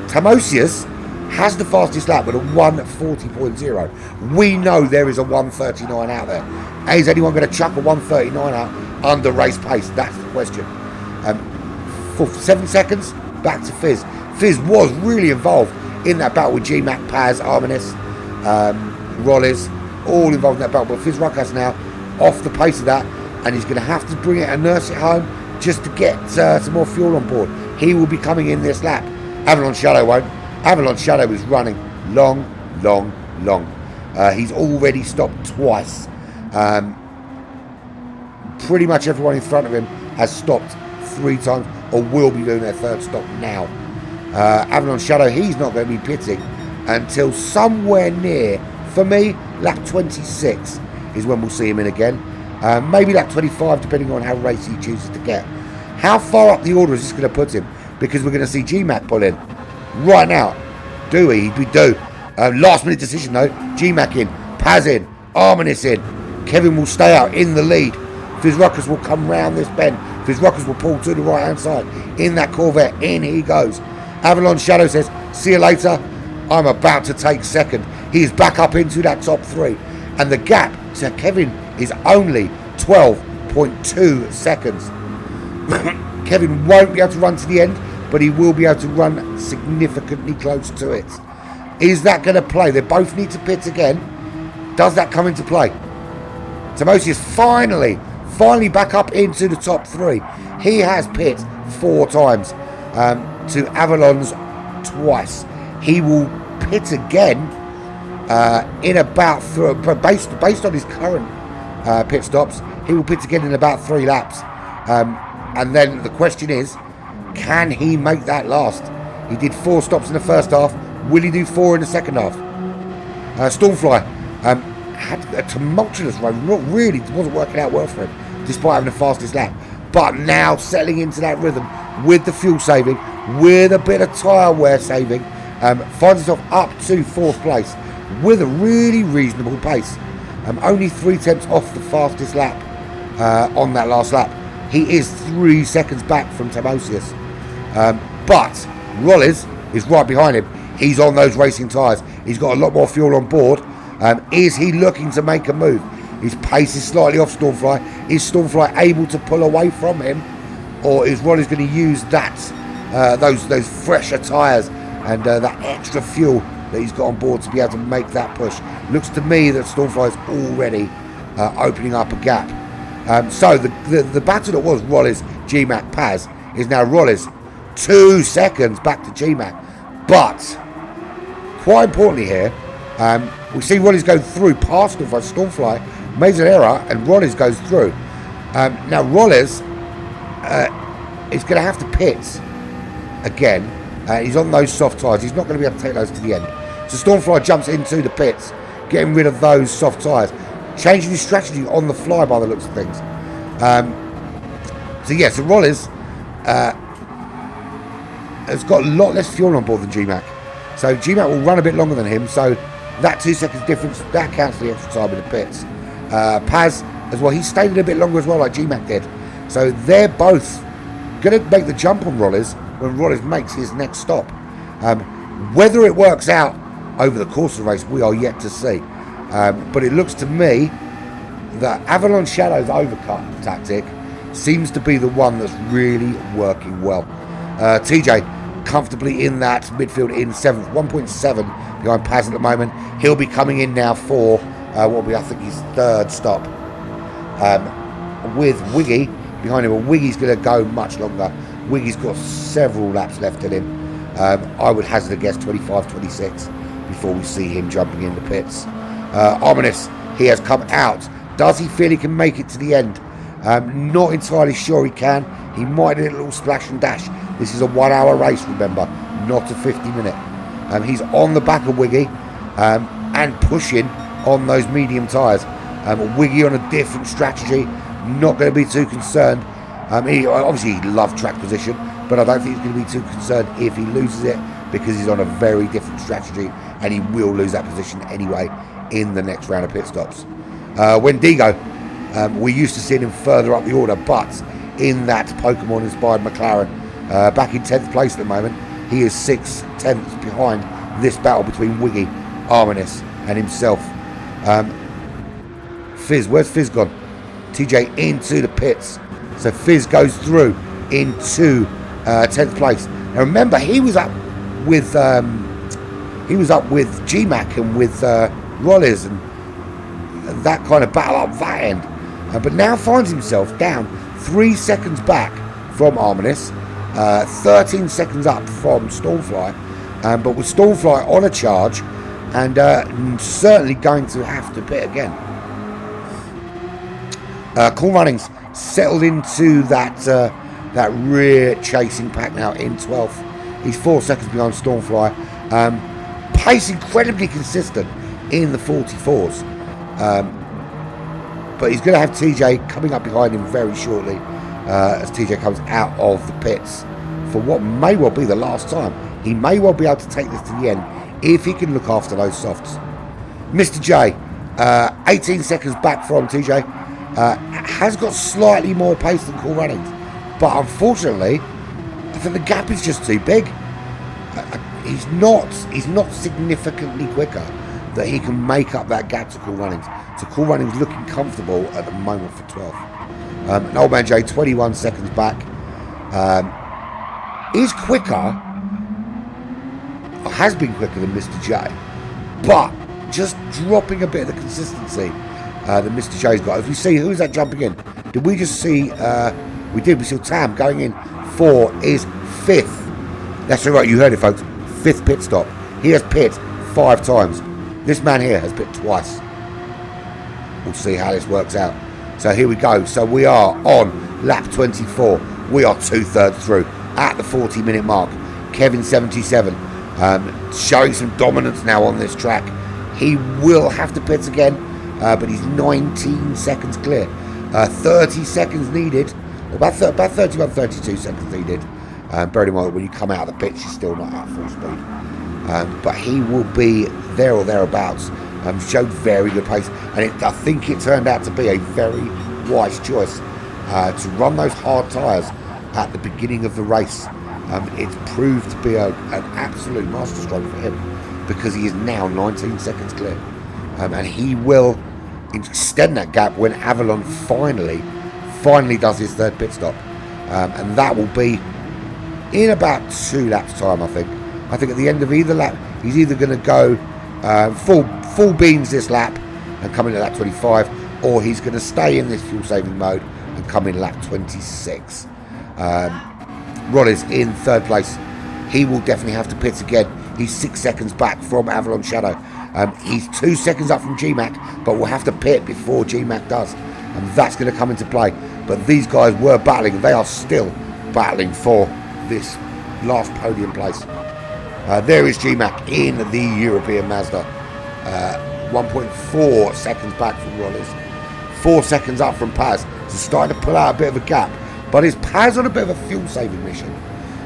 Tamosius has the fastest lap with a 1:40.0. We know there is a 1:39 out there. Is anyone going to chuck a 1:39 out under race pace? That's the question. For 7 seconds, back to Fizz. Fizz was really involved in that battle with G-Mac, Paz, Arminis, Rollies, all involved in that battle. But Fizz Ruckus now off the pace of that, and he's going to have to bring it and nurse it home just to get some more fuel on board. He will be coming in this lap. Avalon Shadow won't. Avalon Shadow is running long. He's already stopped twice. Pretty much everyone in front of him has stopped 3 times or will be doing their 3rd stop now. Avalon Shadow, he's not going to be pitting until somewhere near, for me, lap 26 is when we'll see him in again. Maybe lap 25, depending on how racy he chooses to get. How far up the order is this going to put him? Because we're going to see G-Mac pull in right now. Do we? We do. Last minute decision though. G-Mac in, Paz in, Arminis in. Kevin will stay out in the lead. Fizz Ruckus will come round this bend. Fizz Ruckus will pull to the right hand side. In that Corvette, in he goes. Avalon Shadow says, see you later. I'm about to take 2nd. He is back up into that top 3. And the gap to Kevin is only 12.2 seconds. Kevin won't be able to run to the end, but he will be able to run significantly close to it. Is that going to play? They both need to pit again. Does that come into play? Timosius finally back up into the top 3. He has pit 4 times to Avalon's twice. He will pit again in about based on his current pit stops. He will pit again in about 3 laps, and then the question is, can he make that last? He did 4 stops in the first half. Will he do 4 in the second half? Stormfly had a tumultuous run. Wasn't working out well for him, despite having the fastest lap. But now settling into that rhythm with the fuel saving, with a bit of tyre wear saving, finds himself up to 4th place with a really reasonable pace. Only 3 tenths off the fastest lap on that last lap. He is 3 seconds back from Timosius. But Rolles is right behind him. He's on those racing tyres. He's got a lot more fuel on board. Is he looking to make a move? His pace is slightly off Stormfly. Is Stormfly able to pull away from him? Or is Rolles going to use that those fresher tyres and that extra fuel that he's got on board to be able to make that push? Looks to me that Stormfly is already opening up a gap. So the battle that was Rolles, GMAC, Paz is now Rolles 2 seconds back to GMAC. But quite importantly here, we see Rolles go through past Stormfly, makes an error, and Rolles goes through. Now Rolles is going to have to pit again. He's on those soft tyres. He's not going to be able to take those to the end. So Stormfly jumps into the pits, getting rid of those soft tyres, changing his strategy on the fly by the looks of things. So Rolles has got a lot less fuel on board than GMAC. So GMAC will run a bit longer than him. So that 2 seconds difference, that counts for the extra time in the pits. Paz as well, he stayed in a bit longer as well, like GMAC did. So they're both going to make the jump on Rolles when Rolles makes his next stop. Whether it works out over the course of the race, we are yet to see. But it looks to me that Avalon Shadow's overcut tactic seems to be the one that's really working well. TJ comfortably in that midfield in 7th, 1.7 behind Paz at the moment. He'll be coming in now for what will be, I think, his 3rd stop. With Wiggy behind him, and Wiggy's going to go much longer. Wiggy's got several laps left in him. I would hazard a guess 25, 26 before we see him jumping in the pits. Ominous, he has come out. Does he feel he can make it to the end? Not entirely sure he can. He might need a little splash and dash. This is a 1-hour race, remember, not a 50-minute. He's on the back of Wiggy and pushing on those medium tyres. Wiggy on a different strategy, not going to be too concerned. He loved track position, but I don't think he's going to be too concerned if he loses it, because he's on a very different strategy and he will lose that position anyway in the next round of pit stops. Wendigo, we're used to seeing him further up the order, but in that Pokemon-inspired McLaren, back in 10th place at the moment. He is 6 tenths behind this battle between Wiggy, Arminis and himself. Fizz, where's Fizz gone? TJ into the pits. So Fizz goes through into 10th place. Now remember, he was up with GMAC and with Rolles and that kind of battle up that end. But now finds himself down 3 seconds back from Arminis, 13 seconds up from Stormfly, but with Stormfly on a charge and certainly going to have to pit again. Cool Runnings settled into that rear chasing pack now in 12th. He's 4 seconds behind Stormfly. Pace incredibly consistent in the 44s. But he's going to have TJ coming up behind him very shortly as TJ comes out of the pits for what may well be the last time. He may well be able to take this to the end if he can look after those softs. Mr. J, 18 seconds back from TJ, has got slightly more pace than Cool Runnings, but unfortunately I think the gap is just too big. He's not significantly quicker that he can make up that gap to Cool Runnings. So Cool Runnings looking comfortable at the moment for 12th. And Old Man J 21 seconds back. Is quicker, or has been quicker than Mr. J, but just dropping a bit of the consistency that Mr. J's got. If you see, who is that jumping in? Did we just see, we did, we saw Tam going in for his 5th. That's right, you heard it, folks. 5th pit stop. He has pit 5 times. This man here has pit twice. We'll see how this works out. So here we go. So we are on lap 24. We are 2/3 through at the 40-minute mark. Kevin 77 showing some dominance now on this track. He will have to pit again, but he's 19 seconds clear. 30 seconds needed. About 31, 32 seconds needed. Bear in mind that when you come out of the pits, you're still not at full speed. But he will be there or thereabouts. Showed very good pace, and I think it turned out to be a very wise choice to run those hard tyres at the beginning of the race. It's proved to be an absolute masterstroke for him, because he is now 19 seconds clear, and he will extend that gap when Avalon finally does his 3rd pit stop, and that will be in about 2 laps time. I think at the end of either lap, he's either going to go full beans this lap and come in at lap 25, or he's going to stay in this fuel saving mode and come in lap 26. Rod is in 3rd place. He will definitely have to pit again. He's 6 seconds back from Avalon Shadow. He's 2 seconds up from GMAC, but will have to pit before GMAC does, and that's going to come into play. But these guys were battling. They are still battling for this last podium place. There is GMAC in the European Mazda. 1.4 seconds back from Rollins. 4 seconds up from Paz. So starting to pull out a bit of a gap. But is Paz on a bit of a fuel saving mission?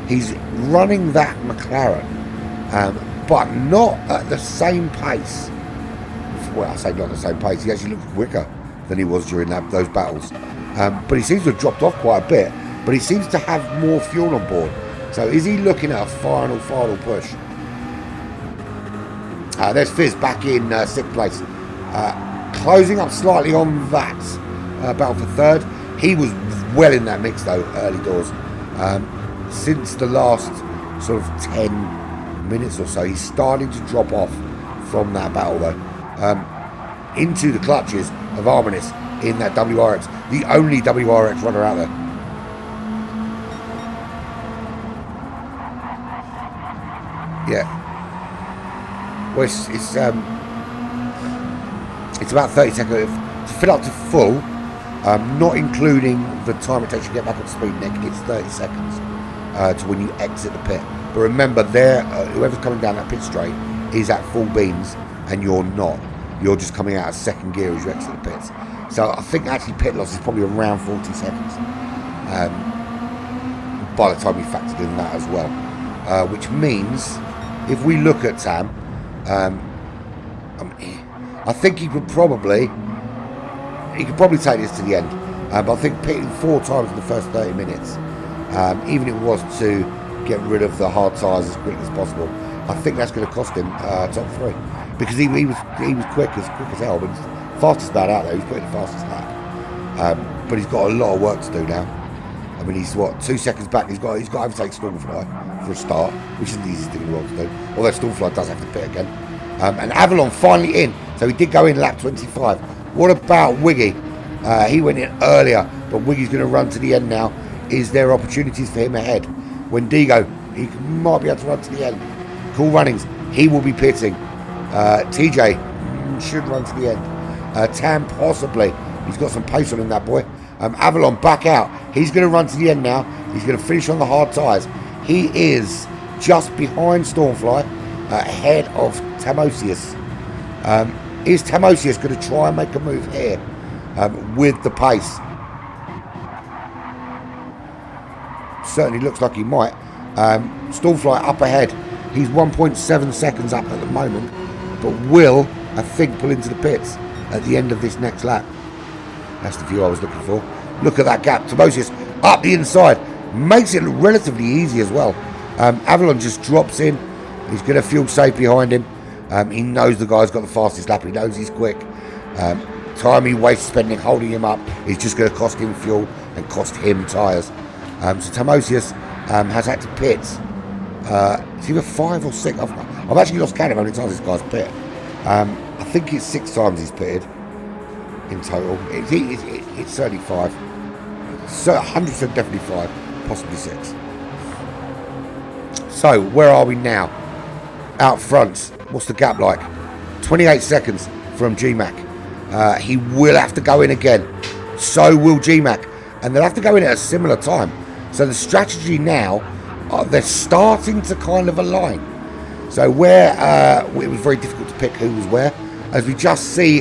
He's running that McLaren, but not at the same pace. Well, I say not at the same pace. He actually looks quicker than he was during those battles. But he seems to have dropped off quite a bit. But he seems to have more fuel on board. So is he looking at a final push? There's Fizz back in 6th place. Closing up slightly on that battle for 3rd. He was well in that mix though, early doors. Since the last sort of 10 minutes or so, he's starting to drop off from that battle though. Into the clutches of Arminis in that WRX. The only WRX runner out there. Yeah. Well, it's about 30 seconds to fill up to full, not including the time it takes you to get back on speed, Nick. It's 30 seconds to when you exit the pit. But remember, whoever's coming down that pit straight is at full beans, and you're not. You're just coming out of 2nd gear as you exit the pits. So I think actually pit loss is probably around 40 seconds by the time you factored in that as well. Which means, if we look at Tam, I think he could probably take this to the end. But I think pitting 4 times in the first 30 minutes, even if it was to get rid of the hard tyres as quickly as possible, I think that's going to cost him top 3, because he was quick as hell. But fastest man out there, he's putting the fastest lap. But he's got a lot of work to do now. I mean, he's 2 seconds back. He's got to overtake Stormfly for a start, which isn't the easiest thing in the world to do. Although Stormfly does have to pit again. And Avalon finally in, so he did go in lap 25. What about Wiggy? He went in earlier, but Wiggy's going to run to the end now. Is there opportunities for him ahead? Wendigo, he might be able to run to the end. Cool Runnings, he will be pitting. TJ should run to the end. Tam possibly. He's got some pace on him, that boy. Avalon back out. He's going to run to the end now. He's going to finish on the hard tyres. He is just behind Stormfly, ahead of Tamosius. Is Tamosius going to try and make a move here with the pace? Certainly looks like he might. Stormfly up ahead. He's 1.7 seconds up at the moment, but will, I think, pull into the pits at the end of this next lap. That's the view I was looking for. Look at that gap. Tamosius up the inside. Makes it relatively easy as well. Avalon just drops in. He's going to fuel safe behind him. He knows the guy's got the fastest lap. He knows he's quick. Time he wastes spending holding him up is just going to cost him fuel and cost him tyres. So Tamosius has had to pit. It's either 5 or 6. I've actually lost count of how many times this guy's pit. I think it's 6 times he's pitted. in total. It's certainly 5. So 100% definitely 5, possibly 6. So where are we now? Out front, what's the gap like? 28 seconds from GMAC. He will have to go in again. So will GMAC. And they'll have to go in at a similar time. So the strategy now, they're starting to kind of align. So where it was very difficult to pick who was where, as we just see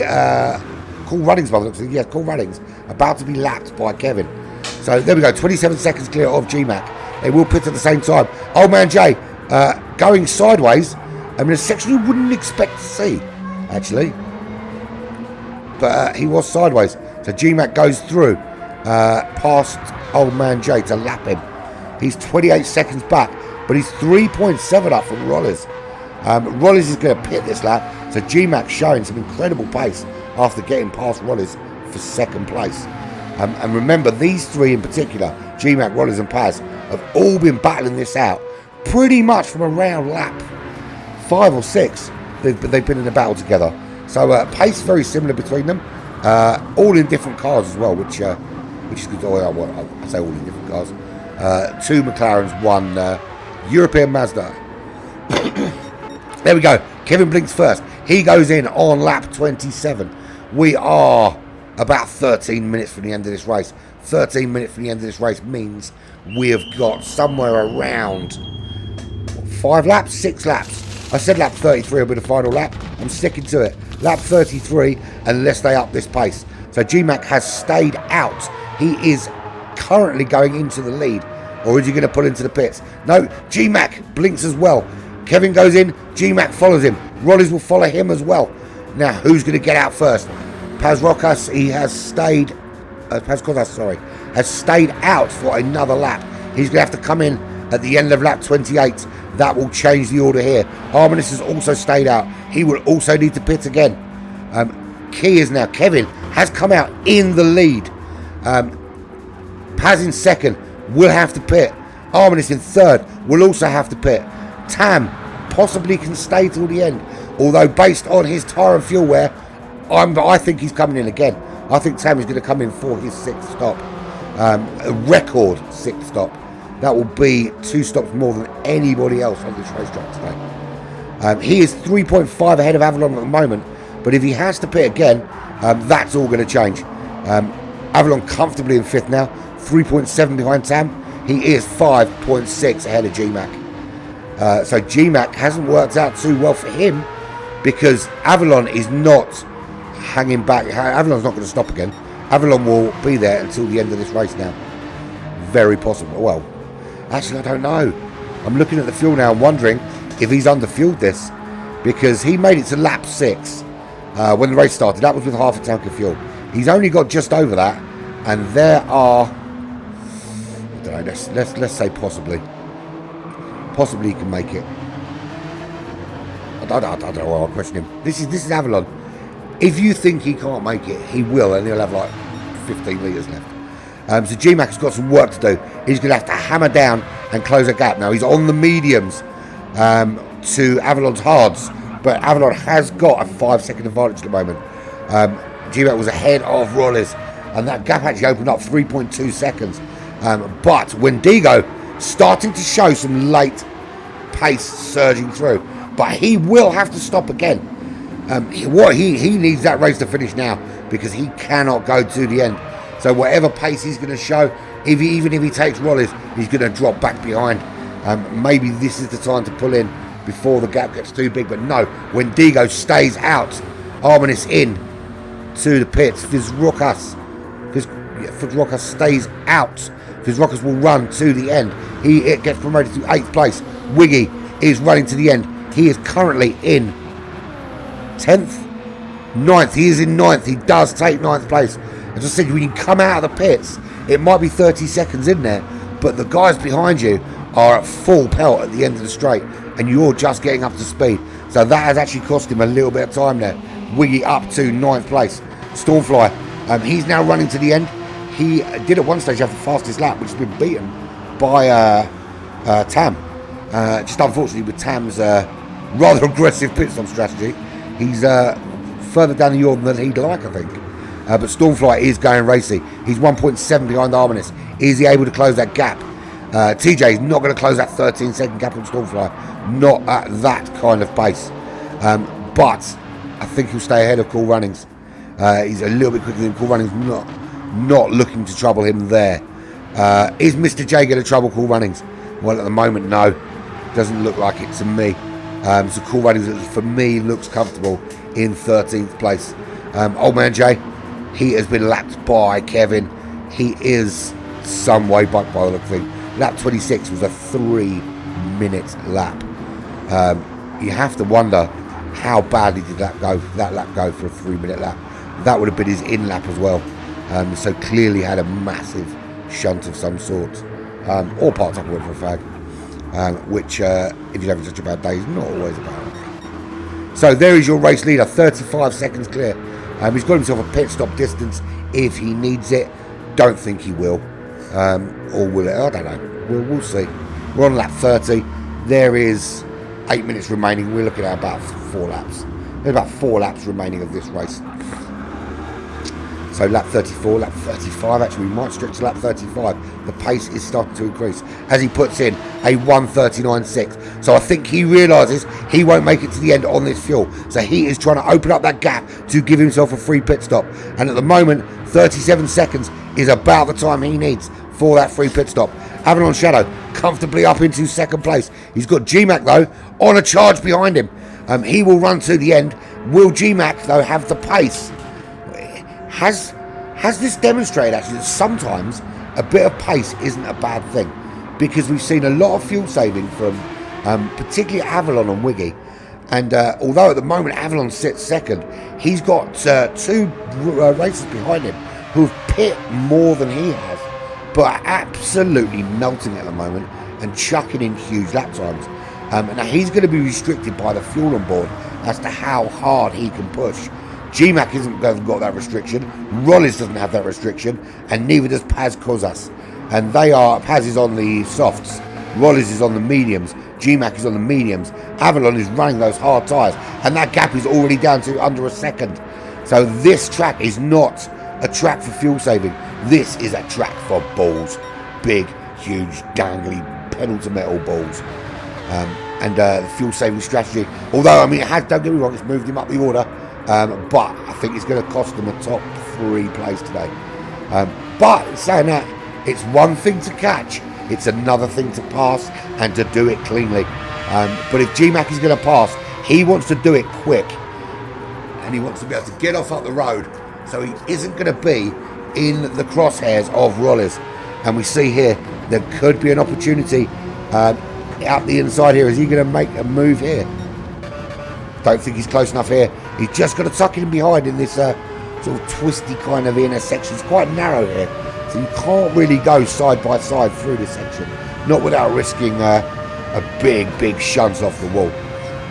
Cool Runnings, by the looks of it. Yes, Cool Runnings about to be lapped by Kevin. So there we go, 27 seconds clear of GMAC. They will pit at the same time. Old Man Jay going sideways. I mean, a section you wouldn't expect to see, actually. But he was sideways. So GMAC goes through past Old Man Jay to lap him. He's 28 seconds back, but he's 3.7 up from Rollers. Rollers is going to pit this lap, so GMAC showing some incredible pace after getting past Rollers for second place. And remember, these three in particular, GMAC, Rollers and Paz, have all been battling this out pretty much from around lap 5 or 6. They've been in a battle together. So pace very similar between them, all in different cars as well, which is good. I say all in different cars. 2 McLarens, 1 European Mazda. There we go. Kevin Blinks first. He goes in on lap 27. We are about 13 minutes from the end of this race. 13 minutes from the end of this race means we have got somewhere around 5 laps, 6 laps. I said lap 33 will be the final lap. I'm sticking to it. Lap 33, unless they up this pace. So GMAC has stayed out. He is currently going into the lead. Or is he going to pull into the pits? No, GMAC blinks as well. Kevin goes in, GMAC follows him. Rollers will follow him as well. Now, who's going to get out first? Paz Rocas, he has stayed... Paz Rocas, sorry. Has stayed out for another lap. He's going to have to come in at the end of lap 28. That will change the order here. Harmonist has also stayed out. He will also need to pit again. Key is now... Kevin has come out in the lead. Paz in second. Will have to pit. Harmonist in third. Will also have to pit. Tam possibly can stay till the end. Although based on his tyre and fuel wear, I think he's coming in again. I think Tam is going to come in for his 6th stop. A record 6th stop. That will be 2 stops more than anybody else on this racetrack today. He is 3.5 ahead of Avalon at the moment. But if he has to pit again, that's all going to change. Avalon comfortably in 5th now. 3.7 behind Tam. He is 5.6 ahead of GMAC. So GMAC hasn't worked out too well for him because Avalon is not hanging back. Avalon's not going to stop again. Avalon will be there until the end of this race now. Very possible. Well, actually, I don't know. I'm looking at the fuel now and wondering if he's under-fueled this because he made it to lap 6 when the race started. That was with half a tank of fuel. He's only got just over that, and there are... I don't know, let's say possibly. Possibly he can make it. I don't know why I question him. This is Avalon. If you think he can't make it, he will, and he'll have like 15 litres left. So GMAC has got some work to do. He's going to have to hammer down and close a gap. Now he's on the mediums to Avalon's hards, but Avalon has got a 5-second advantage at the moment. GMAC was ahead of Rollers, and that gap actually opened up 3.2 seconds. But Wendigo starting to show some late pace surging through, but he will have to stop again. He needs that race to finish now because he cannot go to the end. So whatever pace he's going to show, even if he takes Rollers, he's going to drop back behind. Maybe this is the time to pull in before the gap gets too big, but no, Wendigo stays out. Harmonist in to the pits. Fizrocas stays out. Fizrocas will run to the end. He gets promoted to 8th place. Wiggy is running to the end. He is currently in 10th, 9th. He is in 9th. He does take 9th place. As I said, when you come out of the pits, it might be 30 seconds in there, but the guys behind you are at full pelt at the end of the straight, and you're just getting up to speed. So that has actually cost him a little bit of time there. Wiggy up to 9th place. Stormfly, he's now running to the end. He did at one stage have the fastest lap, which has been beaten by Tam. Just unfortunately with Tam's rather aggressive pit stop strategy, he's further down the order than he'd like, I think. but Stormfly is going racy. He's 1.7 behind Arminus. Is he able to close that gap? TJ is not going to close that 13-second gap on Stormfly. Not at that kind of pace. But I think he'll stay ahead of Cool Runnings. He's a little bit quicker than Cool Runnings. Not looking to trouble him there. Is Mr. J going to trouble Cool Runnings? Well, at the moment, no. Doesn't look like it to me. So Cool Runnings, for me, looks comfortable in 13th place. Old Man J, he has been lapped by Kevin. He is some way back by the look of things. Lap 26 was a 3-minute lap. You have to wonder how badly did that lap go for a 3-minute lap. That would have been his in lap as well. So clearly had a massive shunt of some sort, or parked up with for a fag, which if you're having such a bad day is not always a bad day. So there is your race leader, 35 seconds clear. He's got himself a pit stop distance if he needs it. Don't think he will, or will it? I don't know. We'll see. We're on lap 30. There is 8 minutes remaining. We're looking at about 4 laps. There's about 4 laps remaining of this race. So lap 34, lap 35, actually we might stretch to lap 35. The pace is starting to increase as he puts in a 1:39.6. So I think he realises he won't make it to the end on this fuel. So he is trying to open up that gap to give himself a free pit stop. And at the moment, 37 seconds is about the time he needs for that free pit stop. Avalon Shadow comfortably up into 2nd place. He's got GMAC though on a charge behind him. He will run to the end. Will GMAC though have the pace? Has this demonstrated actually that sometimes a bit of pace isn't a bad thing, because we've seen a lot of fuel saving from particularly Avalon and Wiggy, and although at the moment Avalon sits 2nd, he's got 2 racers behind him who've pit more than he has, but are absolutely melting at the moment and chucking in huge lap times. And now he's going to be restricted by the fuel on board as to how hard he can push. GMAC hasn't got that restriction, Rollis doesn't have that restriction, and neither does Paz Kozas. And Paz is on the softs, Rollis is on the mediums, GMAC is on the mediums, Avalon is running those hard tyres, and that gap is already down to under a second. So this track is not a track for fuel saving, this is a track for balls. Big, huge, dangly, pedal to metal balls. And the fuel saving strategy, although, I mean, don't get me wrong, it's moved him up the order. But I think it's going to cost them a top 3 place today. But saying that, it's one thing to catch, it's another thing to pass and to do it cleanly. But if GMAC is going to pass, he wants to do it quick, and he wants to be able to get off up the road, so he isn't going to be in the crosshairs of Rollis. And we see here there could be an opportunity out the inside here. Is he going to make a move here? Don't think he's close enough here. He's just got to tuck in behind in this sort of twisty kind of intersection. It's quite narrow here, so you can't really go side by side through this section, not without risking a big shunt off the wall.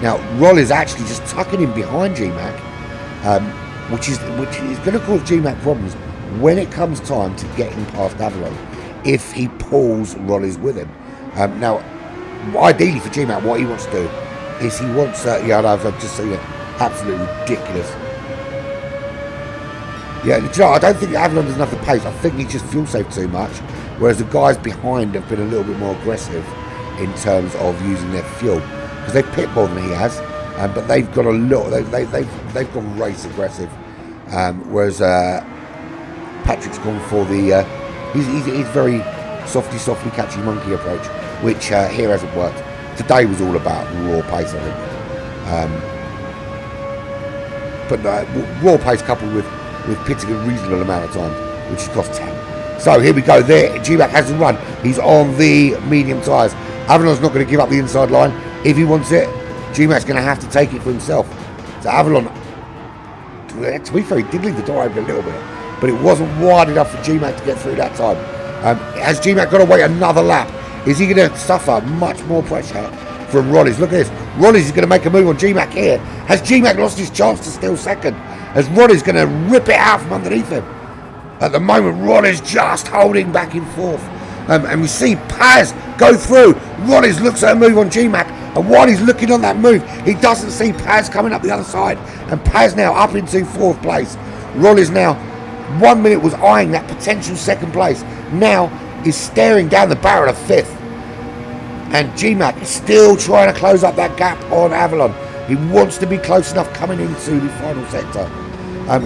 Now Roll is actually just tucking in behind GMAC, which is going to cause GMAC problems when it comes time to getting past Avalon, if he pulls Rollies with him. Now, ideally for GMAC, what he wants to do is he wants, I've just seen it, absolutely ridiculous. Yeah, you know, I don't think Avalon doesn't have the pace. I think he just fuel saved too much, whereas the guys behind have been a little bit more aggressive in terms of using their fuel, because they pit more than he has, but they've got a lot. They've gone race aggressive, whereas Patrick's gone for the he's very softly catchy monkey approach, which here hasn't worked. Today was all about raw pace, I think. But raw pace coupled with pitting a reasonable amount of time, which has cost 10. So here we go. There, GMAC has to run. He's on the medium tyres. Avalon's not going to give up the inside line. If he wants it, GMAC's going to have to take it for himself. So Avalon, to be fair, he did leave the door open a little bit, but it wasn't wide enough for GMAC to get through that time. Has GMAC got to wait another lap? Is he going to suffer much more pressure from Rollis? Look at this. Rollis is going to make a move on GMAC here. Has GMAC lost his chance to steal second? As Rollis going to rip it out from underneath him? At the moment, Rollis just holding back and forth. And we see Paz go through. Rollis looks at a move on GMAC. And while he's looking on that move, he doesn't see Paz coming up the other side. And Paz now up into 4th place. Rollis now 1 minute was eyeing that potential second place. Now is staring down the barrel of 5th. And GMAC is still trying to close up that gap on Avalon. He wants to be close enough coming into the final sector.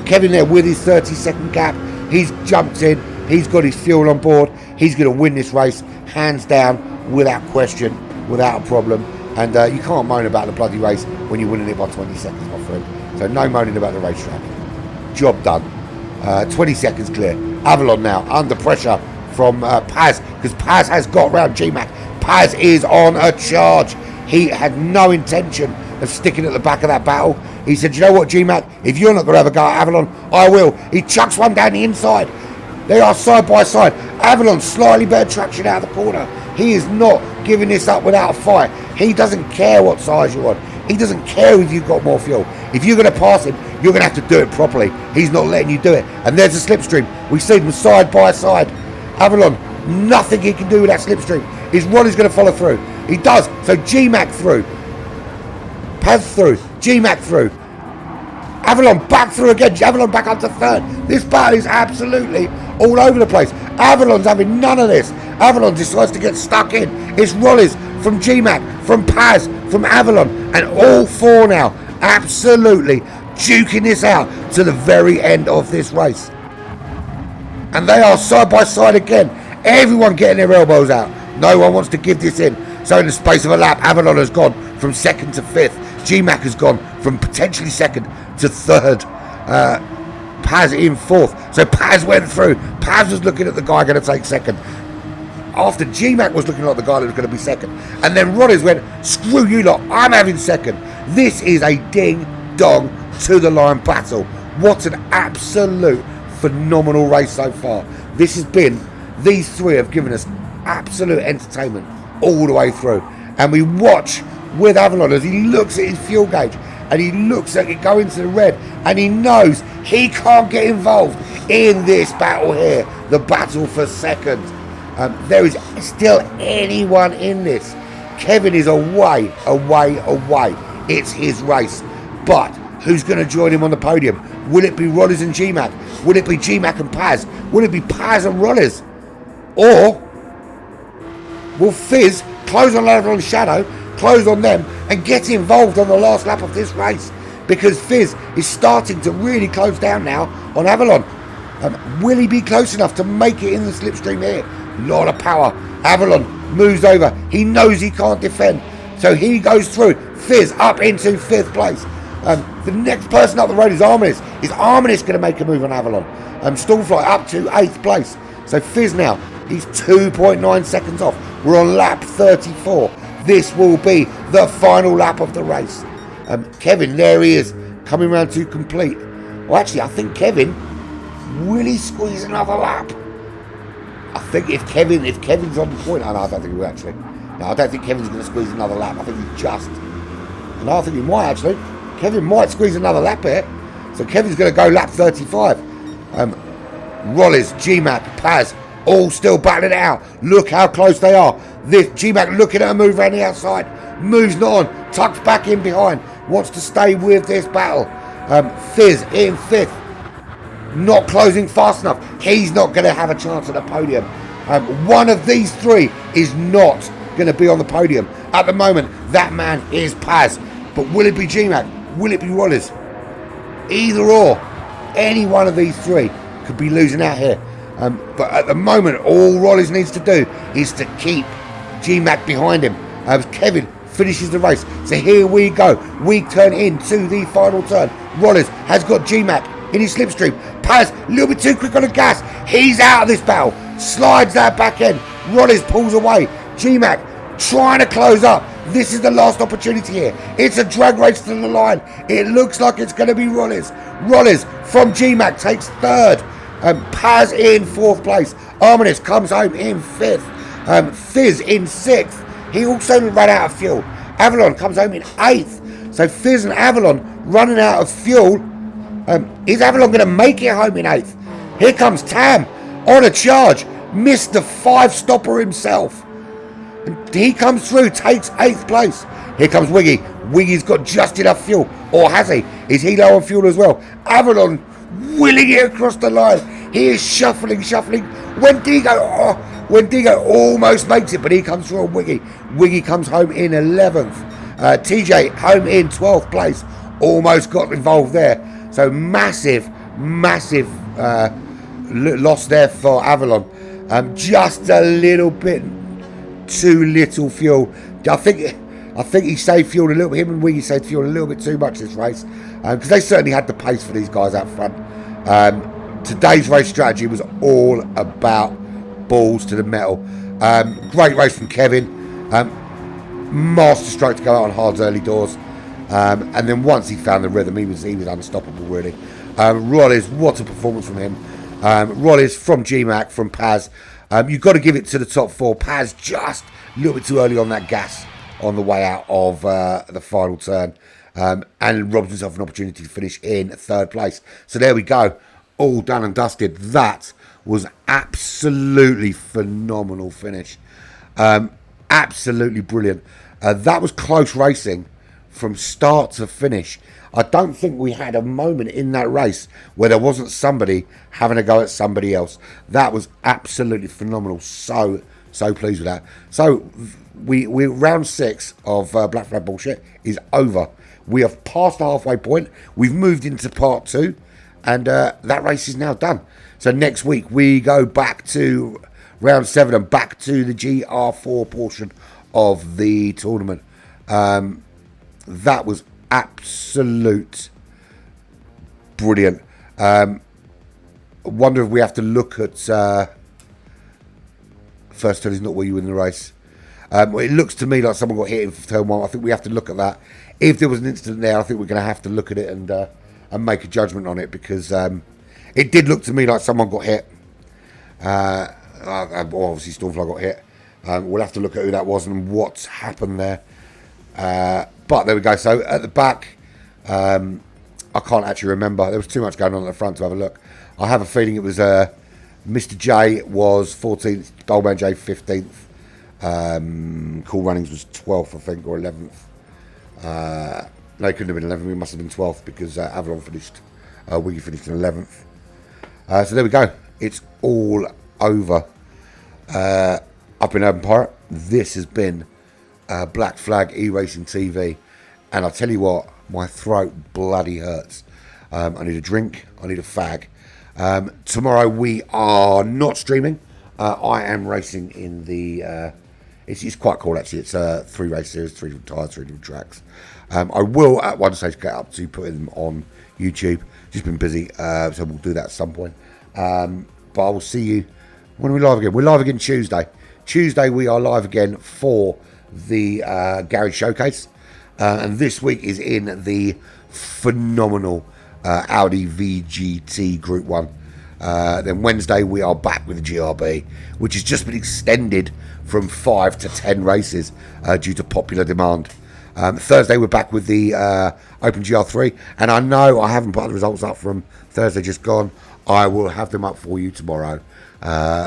Kevin there with his 30-second gap. He's jumped in. He's got his fuel on board. He's going to win this race, hands down, without question, without a problem. And you can't moan about the bloody race when you're winning it by 20 seconds, my friend. So no moaning about the racetrack. Job done. 20 seconds clear. Avalon now under pressure from Paz, because Paz has got round GMAC. Paz is on a charge. He had no intention of sticking at the back of that battle. He said, you know what, GMAC, if you're not going to have a go at Avalon, I will. He chucks one down the inside. They are side by side. Avalon slightly better traction out of the corner. He is not giving this up without a fight. He doesn't care what size you're on. He doesn't care if you've got more fuel. If you're going to pass him, you're going to have to do it properly. He's not letting you do it. And there's a slipstream. We see them side by side. Avalon, nothing he can do with that slipstream. His rod is going to follow through. He does. So GMAC through. Paz through. GMAC through. Avalon back through again. Avalon back up to 3rd. This battle is absolutely all over the place. Avalon's having none of this. Avalon decides to get stuck in. It's Rollies from GMAC, from Paz, from Avalon, and all 4 now absolutely duking this out to the very end of this race. And they are side by side again. Everyone getting their elbows out. No one wants to give this in. So in the space of a lap, Avalon has gone from 2nd to 5th. GMAC has gone from potentially 2nd to 3rd. Paz in 4th. So Paz went through. Paz was looking at the guy going to take 2nd. After GMAC was looking like the guy that was going to be 2nd. And then Rodders went, screw you lot, I'm having 2nd. This is a ding-dong to the line battle. What an absolute phenomenal race so far. This has been, these 3 have given us absolute entertainment all the way through. And we watch with Avalon as he looks at his fuel gauge and he looks at it going to the red and he knows he can't get involved in this battle here, the battle for 2nd. There is still anyone in this. Kevin is away. It's his race. But who's going to join him on the podium? Will it be Rollers and GMAC? Will it be GMAC and Paz? Will it be Paz and Rollers? Or will Fizz close on Avalon's shadow, close on them, and get involved on the last lap of this race? Because Fizz is starting to really close down now on Avalon. Will he be close enough to make it in the slipstream here? Lot of power. Avalon moves over. He knows he can't defend. So he goes through. Fizz up into 5th place. The next person up the road is Arminis. Is Arminis going to make a move on Avalon? Stallfly up to 8th place. So Fizz now, he's 2.9 seconds off. We're on lap 34. This will be the final lap of the race. Kevin, there he is, coming round to complete. Well, actually, I think Kevin, will he squeeze another lap? I think if Kevin's on the point, no, I don't think he will actually. No, I don't think Kevin's going to squeeze another lap. I think he just. No, I think he might actually. Kevin might squeeze another lap here. So Kevin's going to go lap 35. Rollies, GMAC, Paz, all still battling it out. Look how close they are. This GMAC looking at a move around the outside. Moves not on. Tucks back in behind. Wants to stay with this battle. Fizz in 5th. Not closing fast enough. He's not going to have a chance at the podium. One of these 3 is not going to be on the podium. At the moment, that man is Paz. But will it be GMAC? Will it be Rollers? Either or. Any one of these 3 could be losing out here. But at the moment, all Rollers needs to do is to keep GMAC behind him. Kevin finishes the race. So here we go. We turn into the final turn. Rollers has got GMAC in his slipstream. Paz, a little bit too quick on the gas. He's out of this battle. Slides that back end. Rollers pulls away. GMAC trying to close up. This is the last opportunity here. It's a drag race to the line. It looks like it's going to be Rollers. Rollers from GMAC takes 3rd. Paz in 4th place. Arminis comes home in 5th. Fizz in 6th. He also ran out of fuel. Avalon comes home in 8th. So Fizz and Avalon running out of fuel. Is Avalon going to make it home in 8th? Here comes Tam on a charge. Missed the 5-stopper himself. And he comes through, takes 8th place. Here comes Wiggy. Wiggy's got just enough fuel. Or has he? Is he low on fuel as well? Avalon willing it across the line. He is shuffling. Wendigo almost makes it, but he comes through on Wiggy. Wiggy comes home in 11th. TJ home in 12th place. Almost got involved there. So massive loss there for Avalon. Just a little bit too little fuel. I think he saved fuel a little bit. Him and Wiggy saved fuel a little bit too much this race, because they certainly had the pace for these guys out front. Today's race strategy was all about balls to the metal. Great race from Kevin. Master stroke to go out on hards early doors. And then once he found the rhythm, he was unstoppable, really. Rollies, what a performance from him. Rollies from GMAC, from Paz. You've got to give it to the top four. Paz just a little bit too early on that gas on the way out of the final turn. And robs himself an opportunity to finish in third place. So there we go. All done and dusted. That was absolutely phenomenal finish. Absolutely brilliant. That was close racing from start to finish. I don't think we had a moment in that race where there wasn't somebody having a go at somebody else. That was absolutely phenomenal. So pleased with that. So we round 6 of Black Flag Bullshit is over. We have passed the halfway point. We've moved into part 2, and that race is now done. So next week we go back to round 7 and back to the GR4 portion of the tournament. That was absolute brilliant. I wonder if we have to look at first turn is not where you win the race. It looks to me like someone got hit in turn 1. I think we have to look at that. If there was an incident there, I think we're going to have to look at it and make a judgment on it, because it did look to me like someone got hit. Obviously Stormfly got hit. We'll have to look at who that was and what's happened there. But there we go. So at the back, I can't actually remember. There was too much going on at the front to have a look. I have a feeling it was Mr. J was 14th, Old J 15th. Cool Runnings was 12th, I think, or 11th. No, it couldn't have been 11th. It must have been 12th, because Avalon finished. Wiggy finished in 11th. So there we go. It's all over. I've been Urban Pirate. This has been Black Flag E-Racing TV. And I'll tell you what, my throat bloody hurts. I need a drink. I need a fag. Tomorrow we are not streaming. I am racing in the... It's quite cool, actually. It's a 3-race series, 3 different tyres, 3 different tracks. I will, at one stage, get up to putting them on YouTube. Just been busy, so we'll do that at some point. But I will see you... When are we live again? We're live again Tuesday. Tuesday we are live again for the Garage Showcase. And this week is in the phenomenal Audi VGT Group 1. Then Wednesday we are back with the GRB, which has just been extended from 5 to 10 races due to popular demand. Thursday we're back with the Open GR3, and I know I haven't put the results up from Thursday just gone. I will have them up for you tomorrow.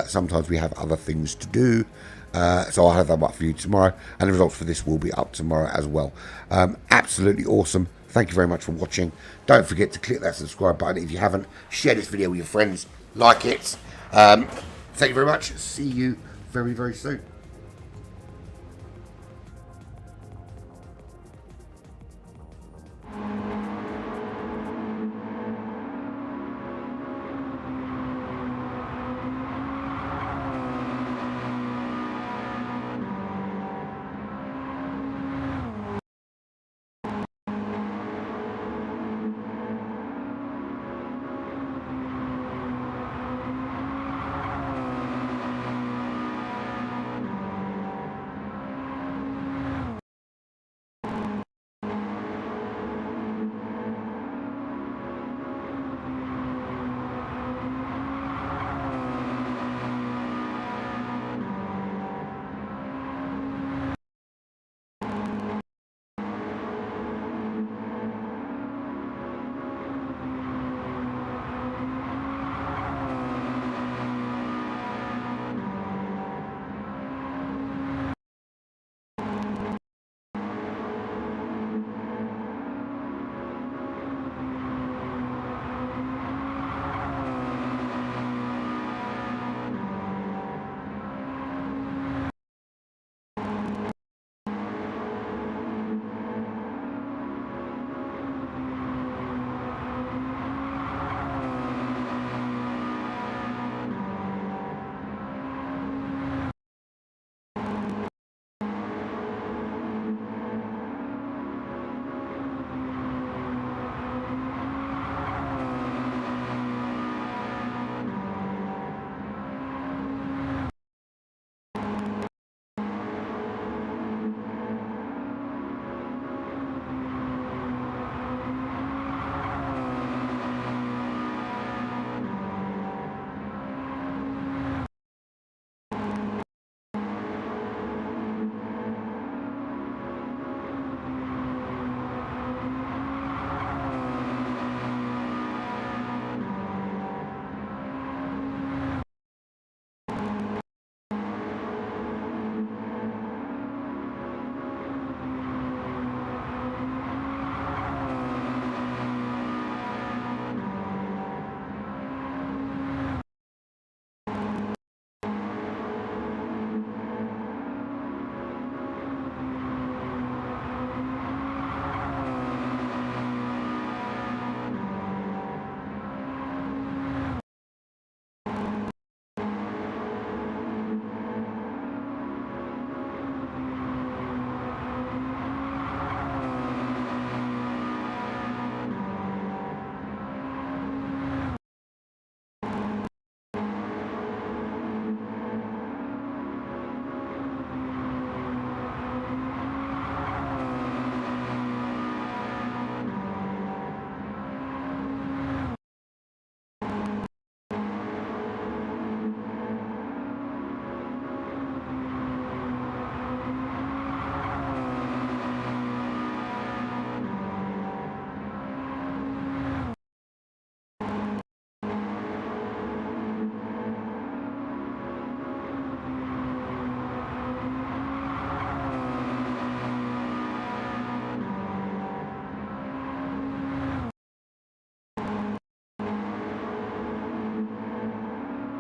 Sometimes we have other things to do, so I'll have them up for you tomorrow, and the results for this will be up tomorrow as well. Absolutely awesome. Thank you very much for watching. Don't forget to click that subscribe button if you haven't. Share this video with your friends. Like it. Thank you very much. See you very, very soon.